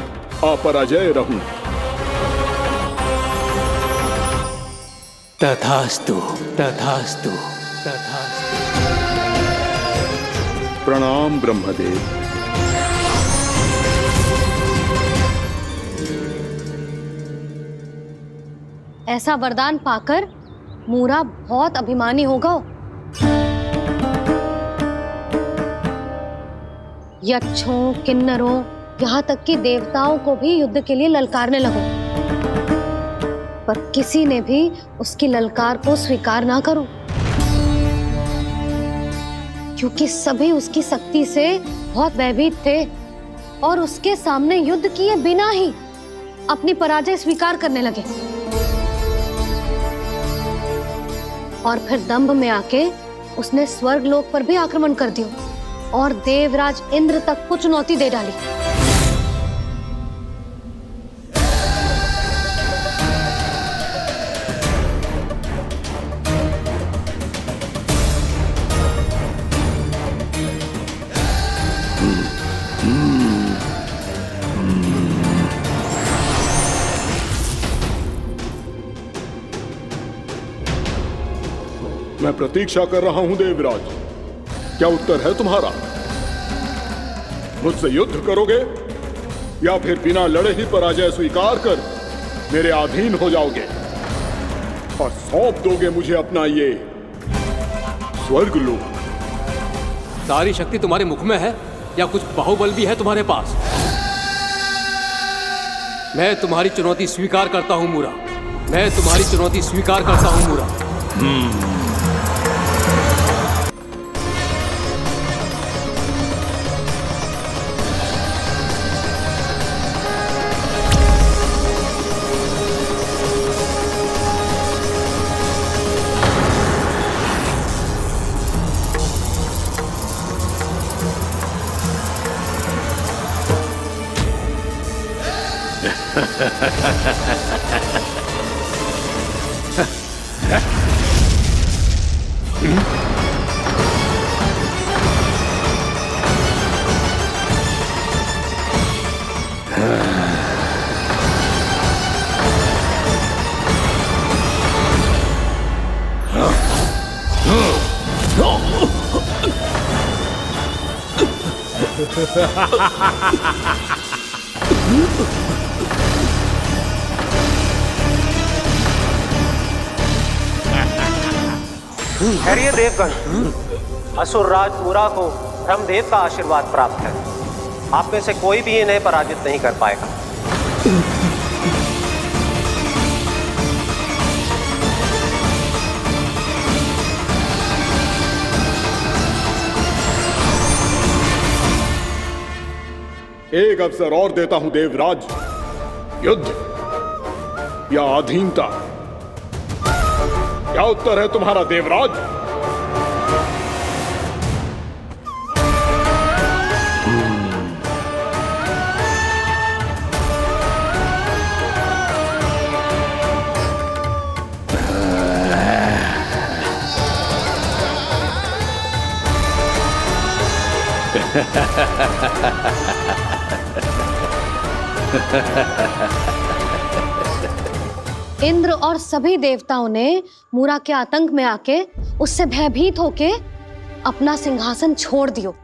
अपराजय रहूं। तथास्तु, तथास्तु, तथास्तु। प्रणाम ब्रह्मदेव। ऐसा वरदान पाकर मूरा बहुत अभिमानी होगा। यक्षों, किन्नरों, यहाँ तक कि देवताओं को भी युद्ध के लिए ललकारने लगो, पर किसी ने भी उसकी ललकार को स्वीकार ना करो, क्योंकि सभी उसकी शक्ति से बहुत भयभीत थे और उसके सामने युद्ध किए बिना ही अपनी पराजय स्वीकार करने लगे और फिर दंभ में आके उसने स्वर्ग लोक पर भी आक्रमण कर दिया और देवराज इंद्र तक को चुनौती दे डाली। मैं प्रतीक्षा कर रहा हूं देवराज, क्या उत्तर है तुम्हारा? मुझसे युद्ध करोगे या फिर बिना लड़े ही पराजय स्वीकार कर मेरे अधीन हो जाओगे और सौंप दोगे मुझे अपना ये स्वर्ग लोक? सारी शक्ति तुम्हारे मुख में है या कुछ बाहुबल भी है तुम्हारे पास? मैं तुम्हारी चुनौती स्वीकार करता हूं मूरा, मैं तुम्हारी चुनौती स्वीकार करता हूं मूरा। खैरिए देवगण, असुरराज मूरा को ब्रह्मदेव का आशीर्वाद प्राप्त है। आप में से कोई भी इन्हें पराजित नहीं कर पाएगा। एक अवसर और देता हूं देवराज, युद्ध या अधीनता, क्या उत्तर है तुम्हारा देवराज? इंद्र और सभी देवताओं ने मूरा के आतंक में आके उससे भयभीत होके अपना सिंहासन छोड़ दियो।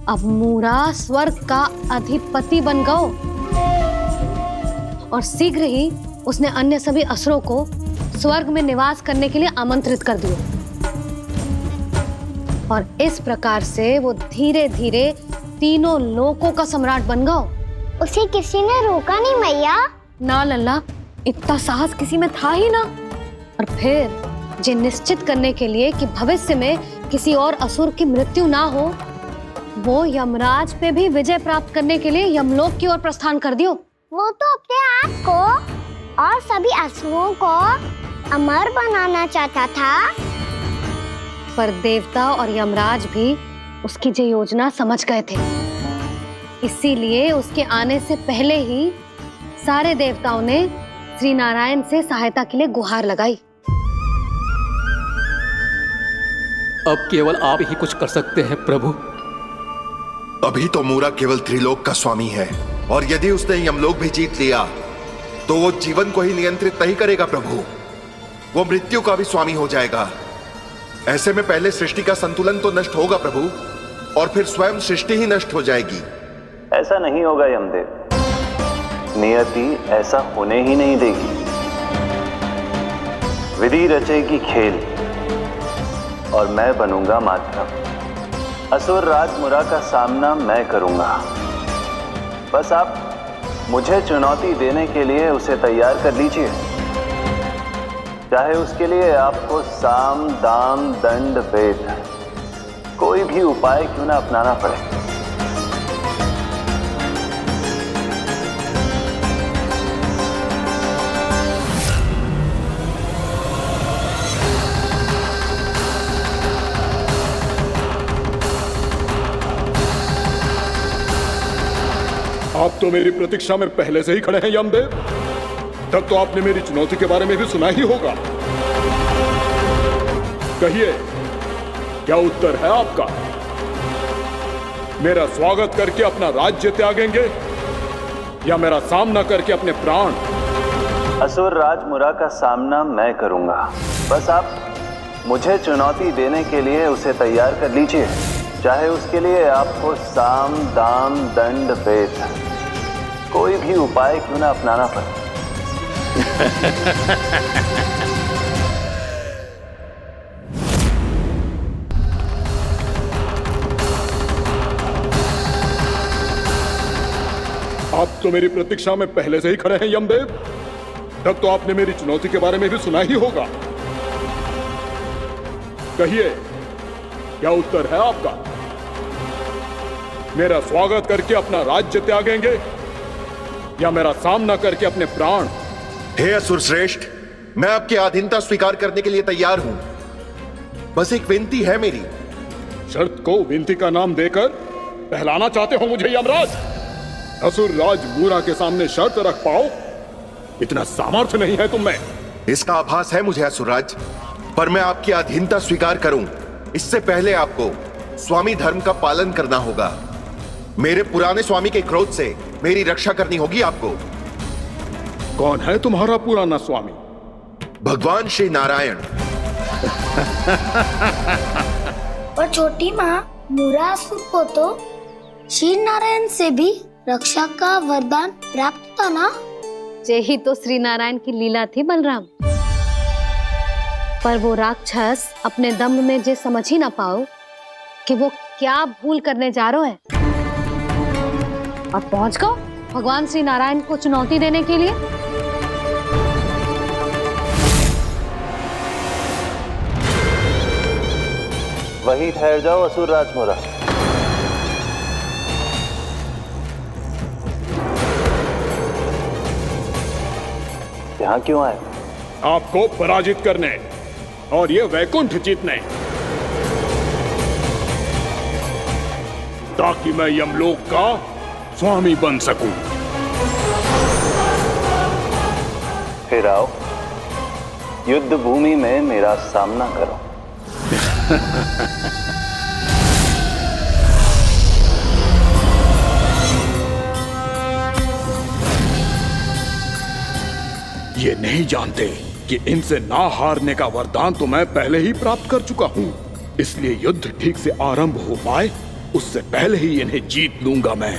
अब मूरा स्वर्ग का अधिपति बन गयो और शीघ्र ही उसने अन्य सभी असुरों को स्वर्ग में निवास करने के लिए आमंत्रित कर दियो। और इस प्रकार से वो धीरे धीरे तीनों लोकों का सम्राट बन गयो। उसे किसी ने रोका नहीं मैया? ना लल्ला, इतना साहस किसी में था ही ना। और फिर ये निश्चित करने के लिए कि भविष्य में किसी और असुर की मृत्यु ना हो, वो यमराज पे भी विजय प्राप्त करने के लिए यमलोक की ओर प्रस्थान कर दियो। वो तो अपने आप को और सभी असुरों को अमर बनाना चाहता था। पर देवता और यमराज भी उसकी ये योजना समझ गए थे। इसीलिए उसके आने से पहले ही सारे देवताओं ने श्री नारायण से सहायता के लिए गुहार लगाई। अब केवल आप ही कुछ कर सकते हैं प्रभु। अभी तो मूरा केवल त्रिलोक का स्वामी है, और यदि उसने यमलोक भी जीत लिया तो वो जीवन को ही नियंत्रित नहीं करेगा प्रभु, वो मृत्यु का भी स्वामी हो जाएगा। ऐसे में पहले सृष्टि का संतुलन तो नष्ट होगा प्रभु, और फिर स्वयं सृष्टि ही नष्ट हो जाएगी। ऐसा नहीं होगा यमदेव, नियति ऐसा होने ही नहीं देगी। विधि रचेगी खेल और मैं बनूंगा माध्यम। असुर राज मूरा का सामना मैं करूंगा। बस आप मुझे चुनौती देने के लिए उसे तैयार कर लीजिए, चाहे उसके लिए आपको साम दाम दंड भेद कोई भी उपाय क्यों ना अपनाना पड़े। आप तो मेरी प्रतीक्षा में पहले से ही खड़े हैं यमदेव। तब तो आपने मेरी चुनौती के बारे में भी सुना ही होगा। कहिए, क्या उत्तर है आपका? मेरा स्वागत करके अपना राज्य त्यागेंगे या मेरा सामना करके अपने प्राण? असुर राज मूरा का सामना मैं करूंगा। बस आप मुझे चुनौती देने के लिए उसे तैयार कर लीजिए, चाहे उसके लिए आपको साम दाम दंड भेद कोई भी उपाय क्यों ना अपनाना पड़े। आप तो मेरी प्रतीक्षा में पहले से ही खड़े हैं यमदेव। तब तो आपने मेरी चुनौती के बारे में भी सुना ही होगा। कहिए, क्या उत्तर है आपका? मेरा स्वागत करके अपना राज्य त्यागेंगे या मेरा सामना करके अपने प्राण? हे असुर श्रेष्ठ, मैं आपकी अधीनता स्वीकार करने के लिए तैयार हूं। बस एक विनती है मेरी। शर्त को विनती का नाम देकर पहलाना चाहते हो मुझे यमराज? असुर राज मूरा के सामने शर्त रख पाओ, इतना सामर्थ्य नहीं है तुम में। इसका आभास है मुझे असुरराज, पर मैं आपकी अधीनता स्वीकार करूं इससे पहले आपको स्वामी धर्म का पालन करना होगा। मेरे पुराने स्वामी के क्रोध से मेरी रक्षा करनी होगी आपको। कौन है तुम्हारा पुराना स्वामी? भगवान श्री नारायण। और छोटी माँ, मूरा असुर को तो श्री नारायण से भी रक्षा का वरदान प्राप्त था ना? यही तो श्री नारायण की लीला थी बलराम। पर वो राक्षस अपने दम में जे समझ ही ना पाओ कि वो क्या भूल करने जा रहे हैं, और पहुंच गओ भगवान श्री नारायण को चुनौती देने के लिए। वहीं ठहर जाओ असुर राज मूरा। यहाँ क्यों आए? आपको पराजित करने और ये वैकुंठ जीतने, ताकि मैं यमलोक का स्वामी बन सकूं। फिर आओ, युद्ध भूमि में मेरा सामना करो। ये नहीं जानते कि इनसे ना हारने का वरदान तो मैं पहले ही प्राप्त कर चुका हूँ। इसलिए युद्ध ठीक से आरंभ हो पाए उससे पहले ही इन्हें जीत लूंगा मैं।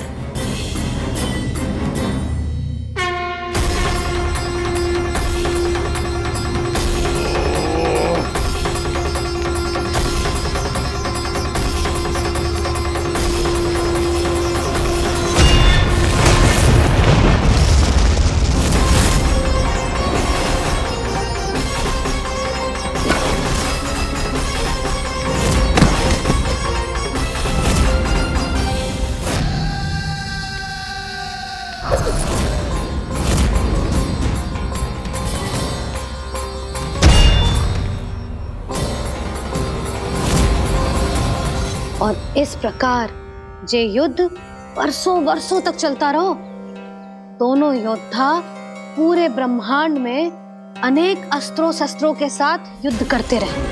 और इस प्रकार ये युद्ध वर्षों वर्षों तक चलता रहो। दोनों योद्धा पूरे ब्रह्मांड में अनेक अस्त्रों शस्त्रों के साथ युद्ध करते रहे।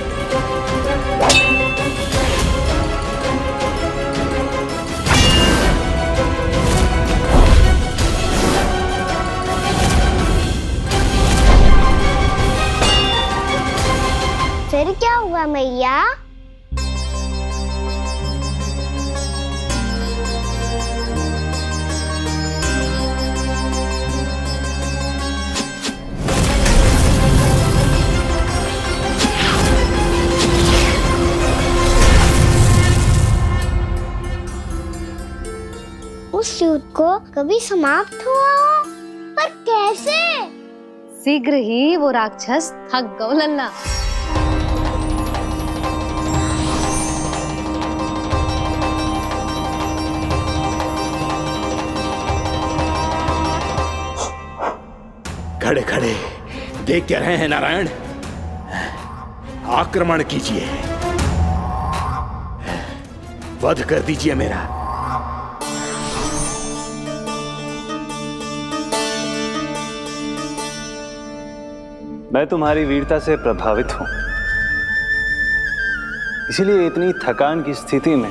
फिर क्या हुआ मैया? उस युद्ध को कभी समाप्त हुआ हो, पर कैसे? शीघ्र ही वो राक्षस थक गौ लल्ला। खड़े खड़े देख क्या रहे हैं नारायण? आक्रमण कीजिए, वध कर दीजिए मेरा। मैं तुम्हारी वीरता से प्रभावित हूं, इसीलिए इतनी थकान की स्थिति में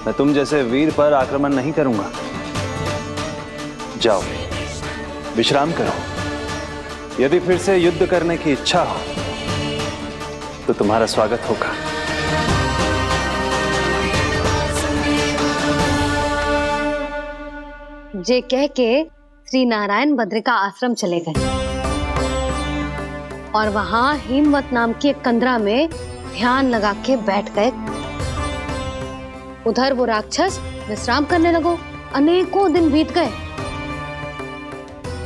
मैं तुम जैसे वीर पर आक्रमण नहीं करूंगा। जाओ विश्राम करो। यदि फिर से युद्ध करने की इच्छा हो तो तुम्हारा स्वागत होगा। जे कह के श्री नारायण बद्रिका आश्रम चले गए और वहां हिमवत नाम की एक कंदरा में ध्यान लगा के बैठ गए। उधर वो राक्षस विश्राम करने लगो। अनेकों दिन बीत गए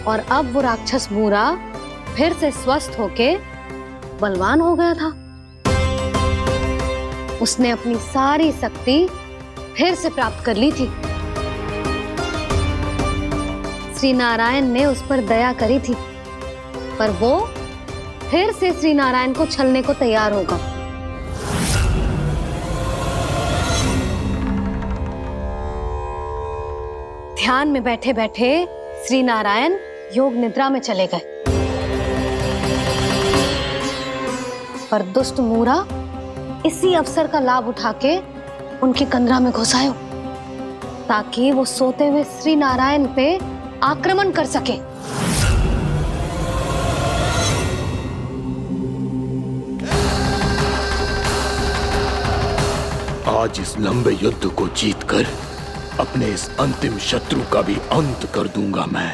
और अब वो राक्षस मूरा फिर से स्वस्थ होके बलवान हो गया था। उसने अपनी सारी शक्ति फिर से प्राप्त कर ली थी। श्री नारायण ने उस पर दया करी थी, पर वो फिर से श्री नारायण को छलने को तैयार होगा। ध्यान में बैठे बैठे श्री नारायण योग निद्रा में चले गए, पर दुष्ट मूरा इसी अवसर का लाभ उठा के उनकी कंदरा में घुस आयो ताकि वो सोते हुए श्री नारायण पे आक्रमण कर सके। आज इस लंबे युद्ध को जीतकर अपने इस अंतिम शत्रु का भी अंत कर दूंगा मैं।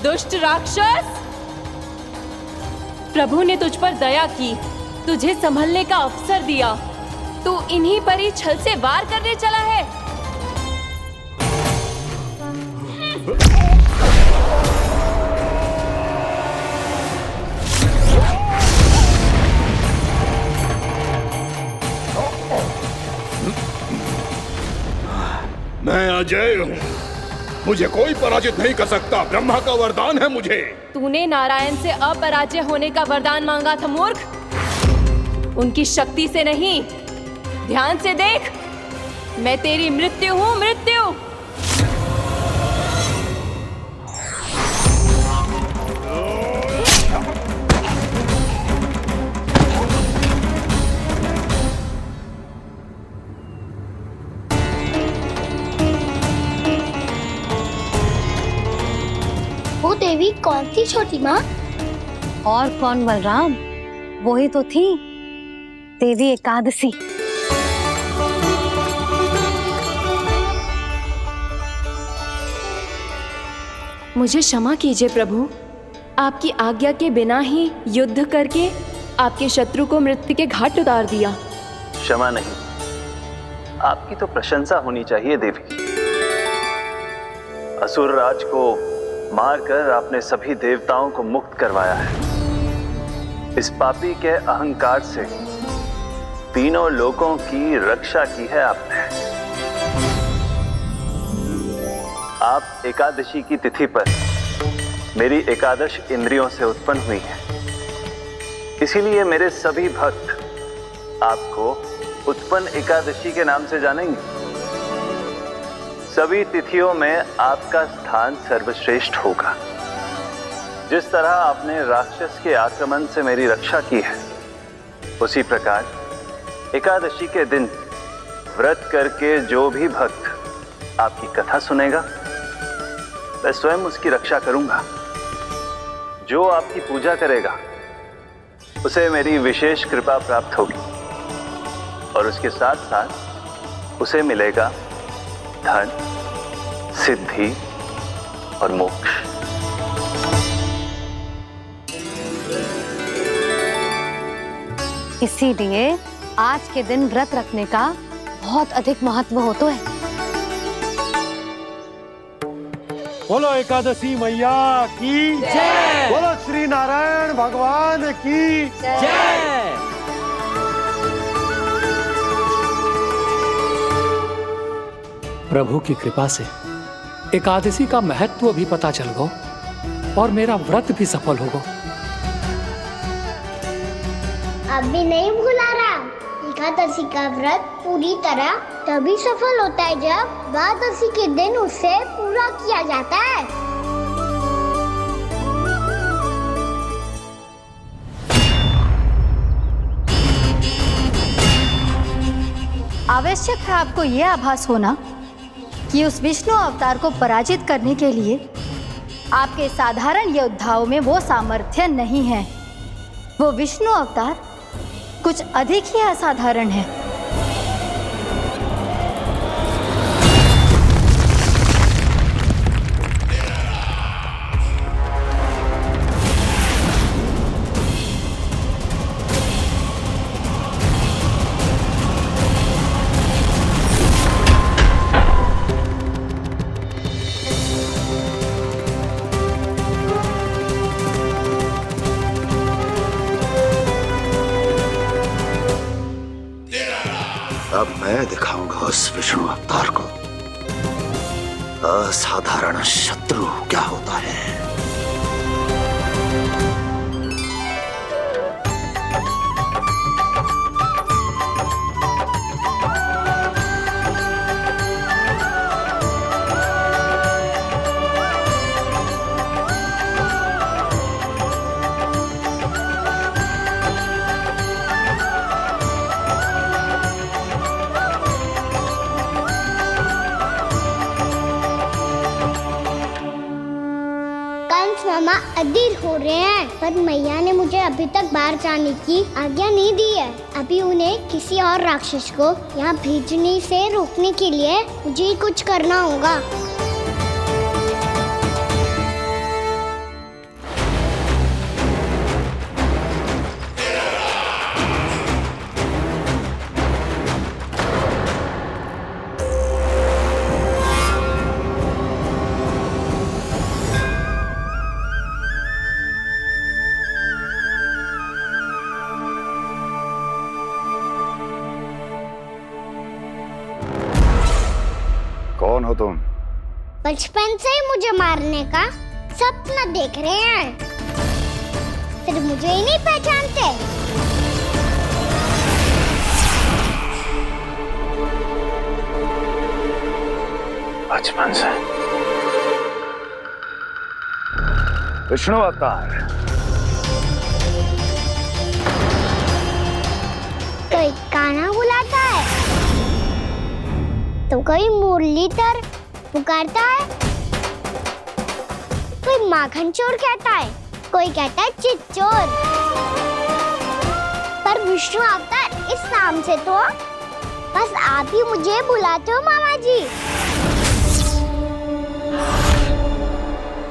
दुष्ट राक्षस, प्रभु ने तुझ पर दया की, तुझे संभलने का अवसर दिया। तू इन्हीं पर ही छल से वार करने चला है। मैं अजय हूँ, मुझे कोई पराजित नहीं कर सकता। ब्रह्मा का वरदान है मुझे। तूने नारायण से अपराजय होने का वरदान मांगा था मूर्ख, उनकी शक्ति से नहीं। ध्यान से देख, मैं तेरी मृत्यु हूँ, मृत्यु। वो देवी कौन थी छोटी माँ? और कौन बलराम, वही तो थी देवी एकादशी। मुझे क्षमा कीजिए प्रभु, आपकी आज्ञा के बिना ही युद्ध करके आपके शत्रु को मृत्यु के घाट उतार दिया। क्षमा नहीं, आपकी तो प्रशंसा होनी चाहिए देवी। असुर राज को मारकर आपने सभी देवताओं को मुक्त करवाया है। इस पापी के अहंकार से तीनों लोकों की रक्षा की है आपने। आप एकादशी की तिथि पर मेरी एकादश इंद्रियों से उत्पन्न हुई हैं। इसीलिए मेरे सभी भक्त आपको उत्पन्न एकादशी के नाम से जानेंगे। सभी तिथियों में आपका स्थान सर्वश्रेष्ठ होगा। जिस तरह आपने राक्षस के आक्रमण से मेरी रक्षा की है, उसी प्रकार एकादशी के दिन व्रत करके जो भी भक्त आपकी कथा सुनेगा, मैं स्वयं उसकी रक्षा करूंगा। जो आपकी पूजा करेगा उसे मेरी विशेष कृपा प्राप्त होगी और उसके साथ साथ उसे मिलेगा धन, सिद्धि और मोक्ष। इसीलिए आज के दिन व्रत रखने का बहुत अधिक महत्व होता है। बोलो एकादशी मैया की जय। बोलो श्री नारायण भगवान की जय। प्रभु की कृपा से एकादशी का महत्व भी पता चल गया और मेरा व्रत भी सफल हो गया। अभी नहीं भूला राम, एकादशी का व्रत पूरी तरह तभी सफल होता है जब द्वादशी के दिन उसे पूरा किया जाता है। आवश्यक है आपको यह आभास होना कि उस विष्णु अवतार को पराजित करने के लिए आपके साधारण योद्धाओं में वो सामर्थ्य नहीं है। वो विष्णु अवतार कुछ अधिक ही असाधारण है। अब मैं दिखाऊंगा उस विष्णु अवतार को असाधारण शत्रु क्या होता है। मामा अधीर हो रहे हैं, पर मैया ने मुझे अभी तक बाहर जाने की आज्ञा नहीं दी है। अभी उन्हें किसी और राक्षस को यहाँ भेजने से रोकने के लिए मुझे कुछ करना होगा। कौन हो तुम? बचपन से ही मुझे मारने का सपना देख रहे हैं, फिर मुझे ही नहीं पहचानते। बचपन से विष्णु अवतार। कोई कान्हा बुलाता है तो कोई मुरलीधर पुकारता है, कोई माखन चोर कहता है, कोई कहता है चिच्चोर। पर विष्णु अवतार इस नाम से तो बस आप ही मुझे बुलाते हो मामा जी।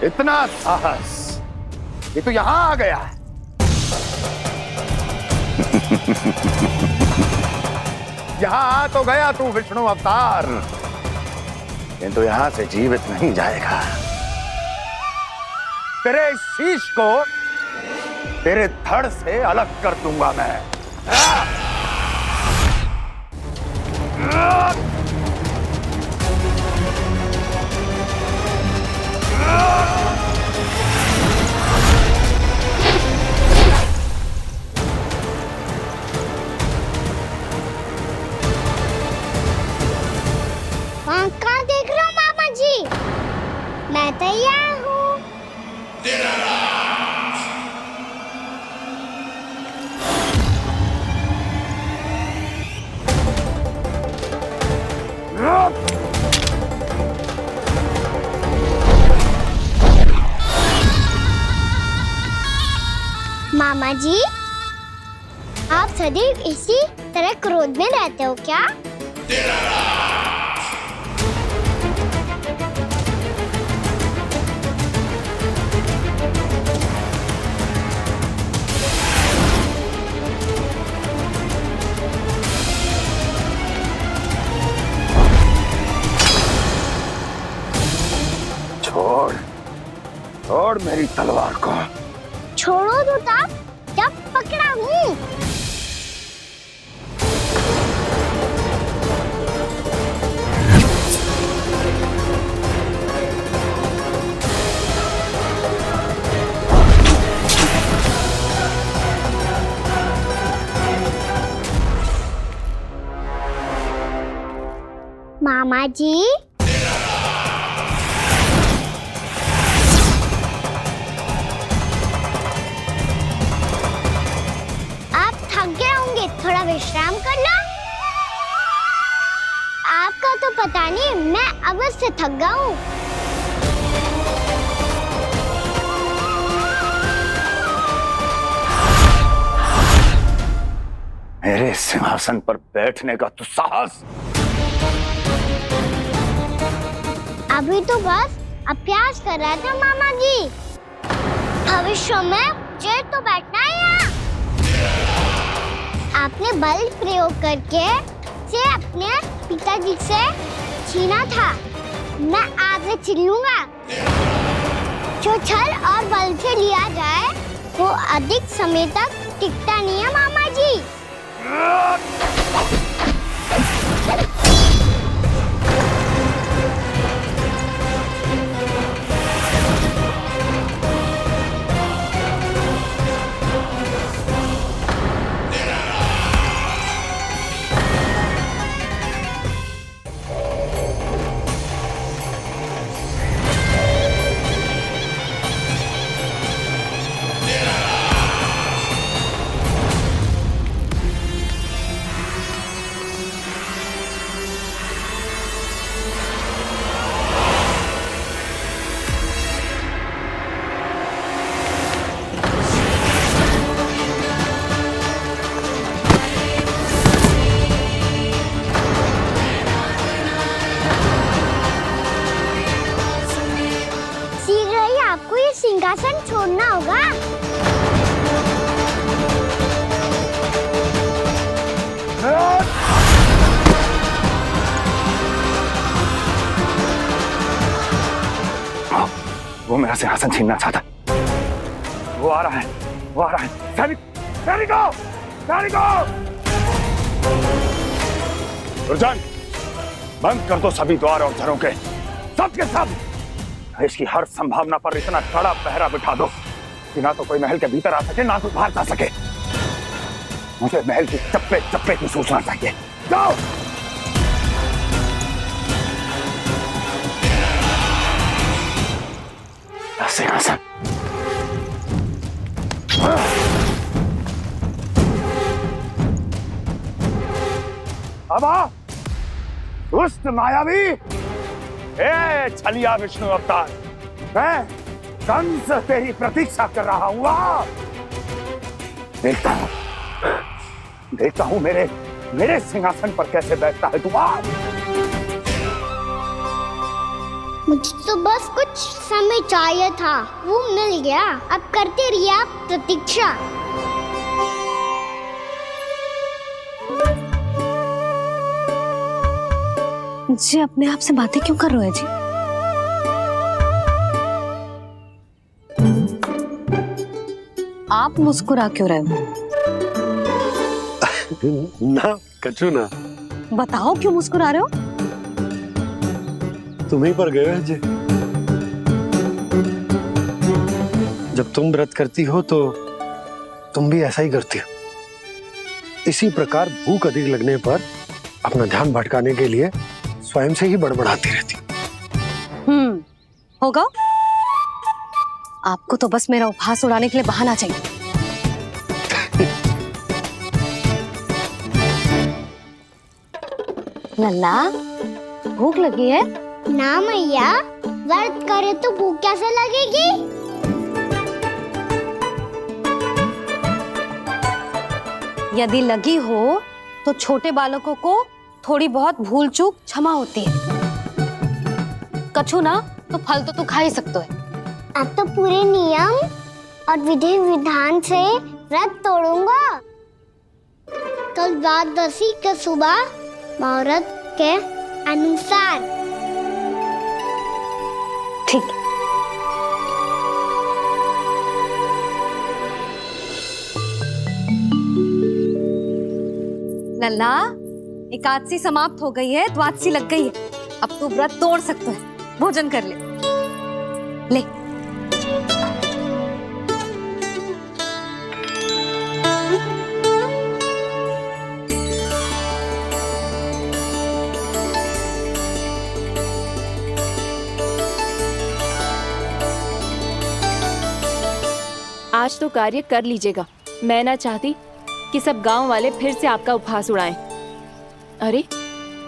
इतना साहस, ये तो यहाँ आ गया है। यहाँ आ तो गया तू विष्णु अवतार, किंतु यहाँ से जीवित नहीं जाएगा। तेरे इस शीश को तेरे धड़ से अलग कर दूंगा मैं। कहाँ देख रहे हो मामा जी? मैं तैयार हूँ। मामा जी, आप सदैव इसी तरह क्रोध में रहते हो क्या? छोड़, छोड़ मेरी तलवार को। छोड़ो तो तब जब पकड़ा हूँ। मामा जी, थोड़ा विश्राम कर लो। आपका तो पता नहीं, मैं अवश्य थक गया हूँ। मेरे सिंहासन पर बैठने का तो साहस। अभी तो बस अभ्यास कर रहा था मामा जी। भविष्य में मुझे तो बैठना है यहाँ। आपने बल प्रयोग करके से अपने पिताजी से छीना था, मैं आज से छीन लूंगा। जो छल और बल से लिया जाए वो अधिक समय तक टिकता नहीं है मामा जी। सिंहासन छोड़ना होगा। वो मेरा सिंहासन छीनना चाहता है। वो आ रहा है, वो आ रहा है। सैनिकों! दुर्जन, बंद कर दो सभी द्वार और झरोखे, सब के सब। इसकी हर संभावना पर इतना कड़ा पहरा बिठा दो कि ना तो कोई महल के भीतर आ सके, ना कोई बाहर जा सके। मुझे महल की चप्पे चप्पे की सूचना चाहिए। जाओ। सिंहासन। अब आ, दुष्ट मायावी, ए छलिया विष्णु अवतार, मैं कंस तेरी प्रतीक्षा कर रहा हूँ। देखता हूँ मेरे सिंहासन पर कैसे बैठता है तू। मुझे तो बस कुछ समय चाहिए था, वो मिल गया। अब करते रहिए आप प्रतीक्षा। जी अपने आप से बातें क्यों कर रहे हो जी? आप मुस्कुरा क्यों रहे हो? ना कछु ना। बताओ क्यों मुस्कुरा रहे हो? तुम ही पर गए हैं जी। जब तुम व्रत करती हो तो तुम भी ऐसा ही करती हो। इसी प्रकार भूख अधिक लगने पर अपना ध्यान भटकाने के लिए स्वयं से ही बड़बड़ाती रहती। होगा। आपको तो बस मेरा उपहास उड़ाने के लिए बहाना चाहिए। लल्ला, भूख लगी है? ना मैया, व्रत करे तो भूख कैसे लगेगी? यदि लगी हो तो छोटे बालकों को थोड़ी बहुत भूल चूक क्षमा होती है। कछु ना तो फल तो तू खा ही सकते है। अब तो पूरे नियम और विधि विधान से व्रत तोड़ूंगा। कल द्वादशी के सुबह मुहूर्त के अनुसार। ठीक। लल्ला, एकादशी समाप्त हो गई है, द्वादशी लग गई है। अब तू व्रत तोड़ सकते है। भोजन कर ले। ले। आज तो कार्य कर लीजिएगा। मैं ना चाहती कि सब गांव वाले फिर से आपका उपहास उड़ाएं। अरे,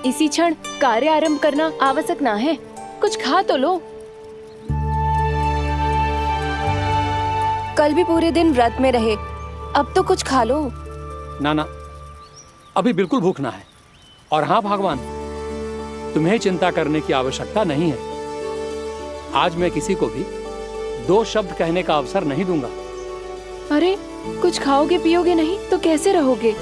इसी क्षण कार्य आरंभ करना आवश्यक ना है। कुछ खा तो लो। कल भी पूरे दिन व्रत में रहे, अब तो कुछ खा लो। ना, अभी बिल्कुल भूख ना है। और हाँ भगवान, तुम्हें चिंता करने की आवश्यकता नहीं है। आज मैं किसी को भी 2 शब्द कहने का अवसर नहीं दूंगा। अरे, कुछ खाओगे पियोगे नहीं तो कैसे रहोगे?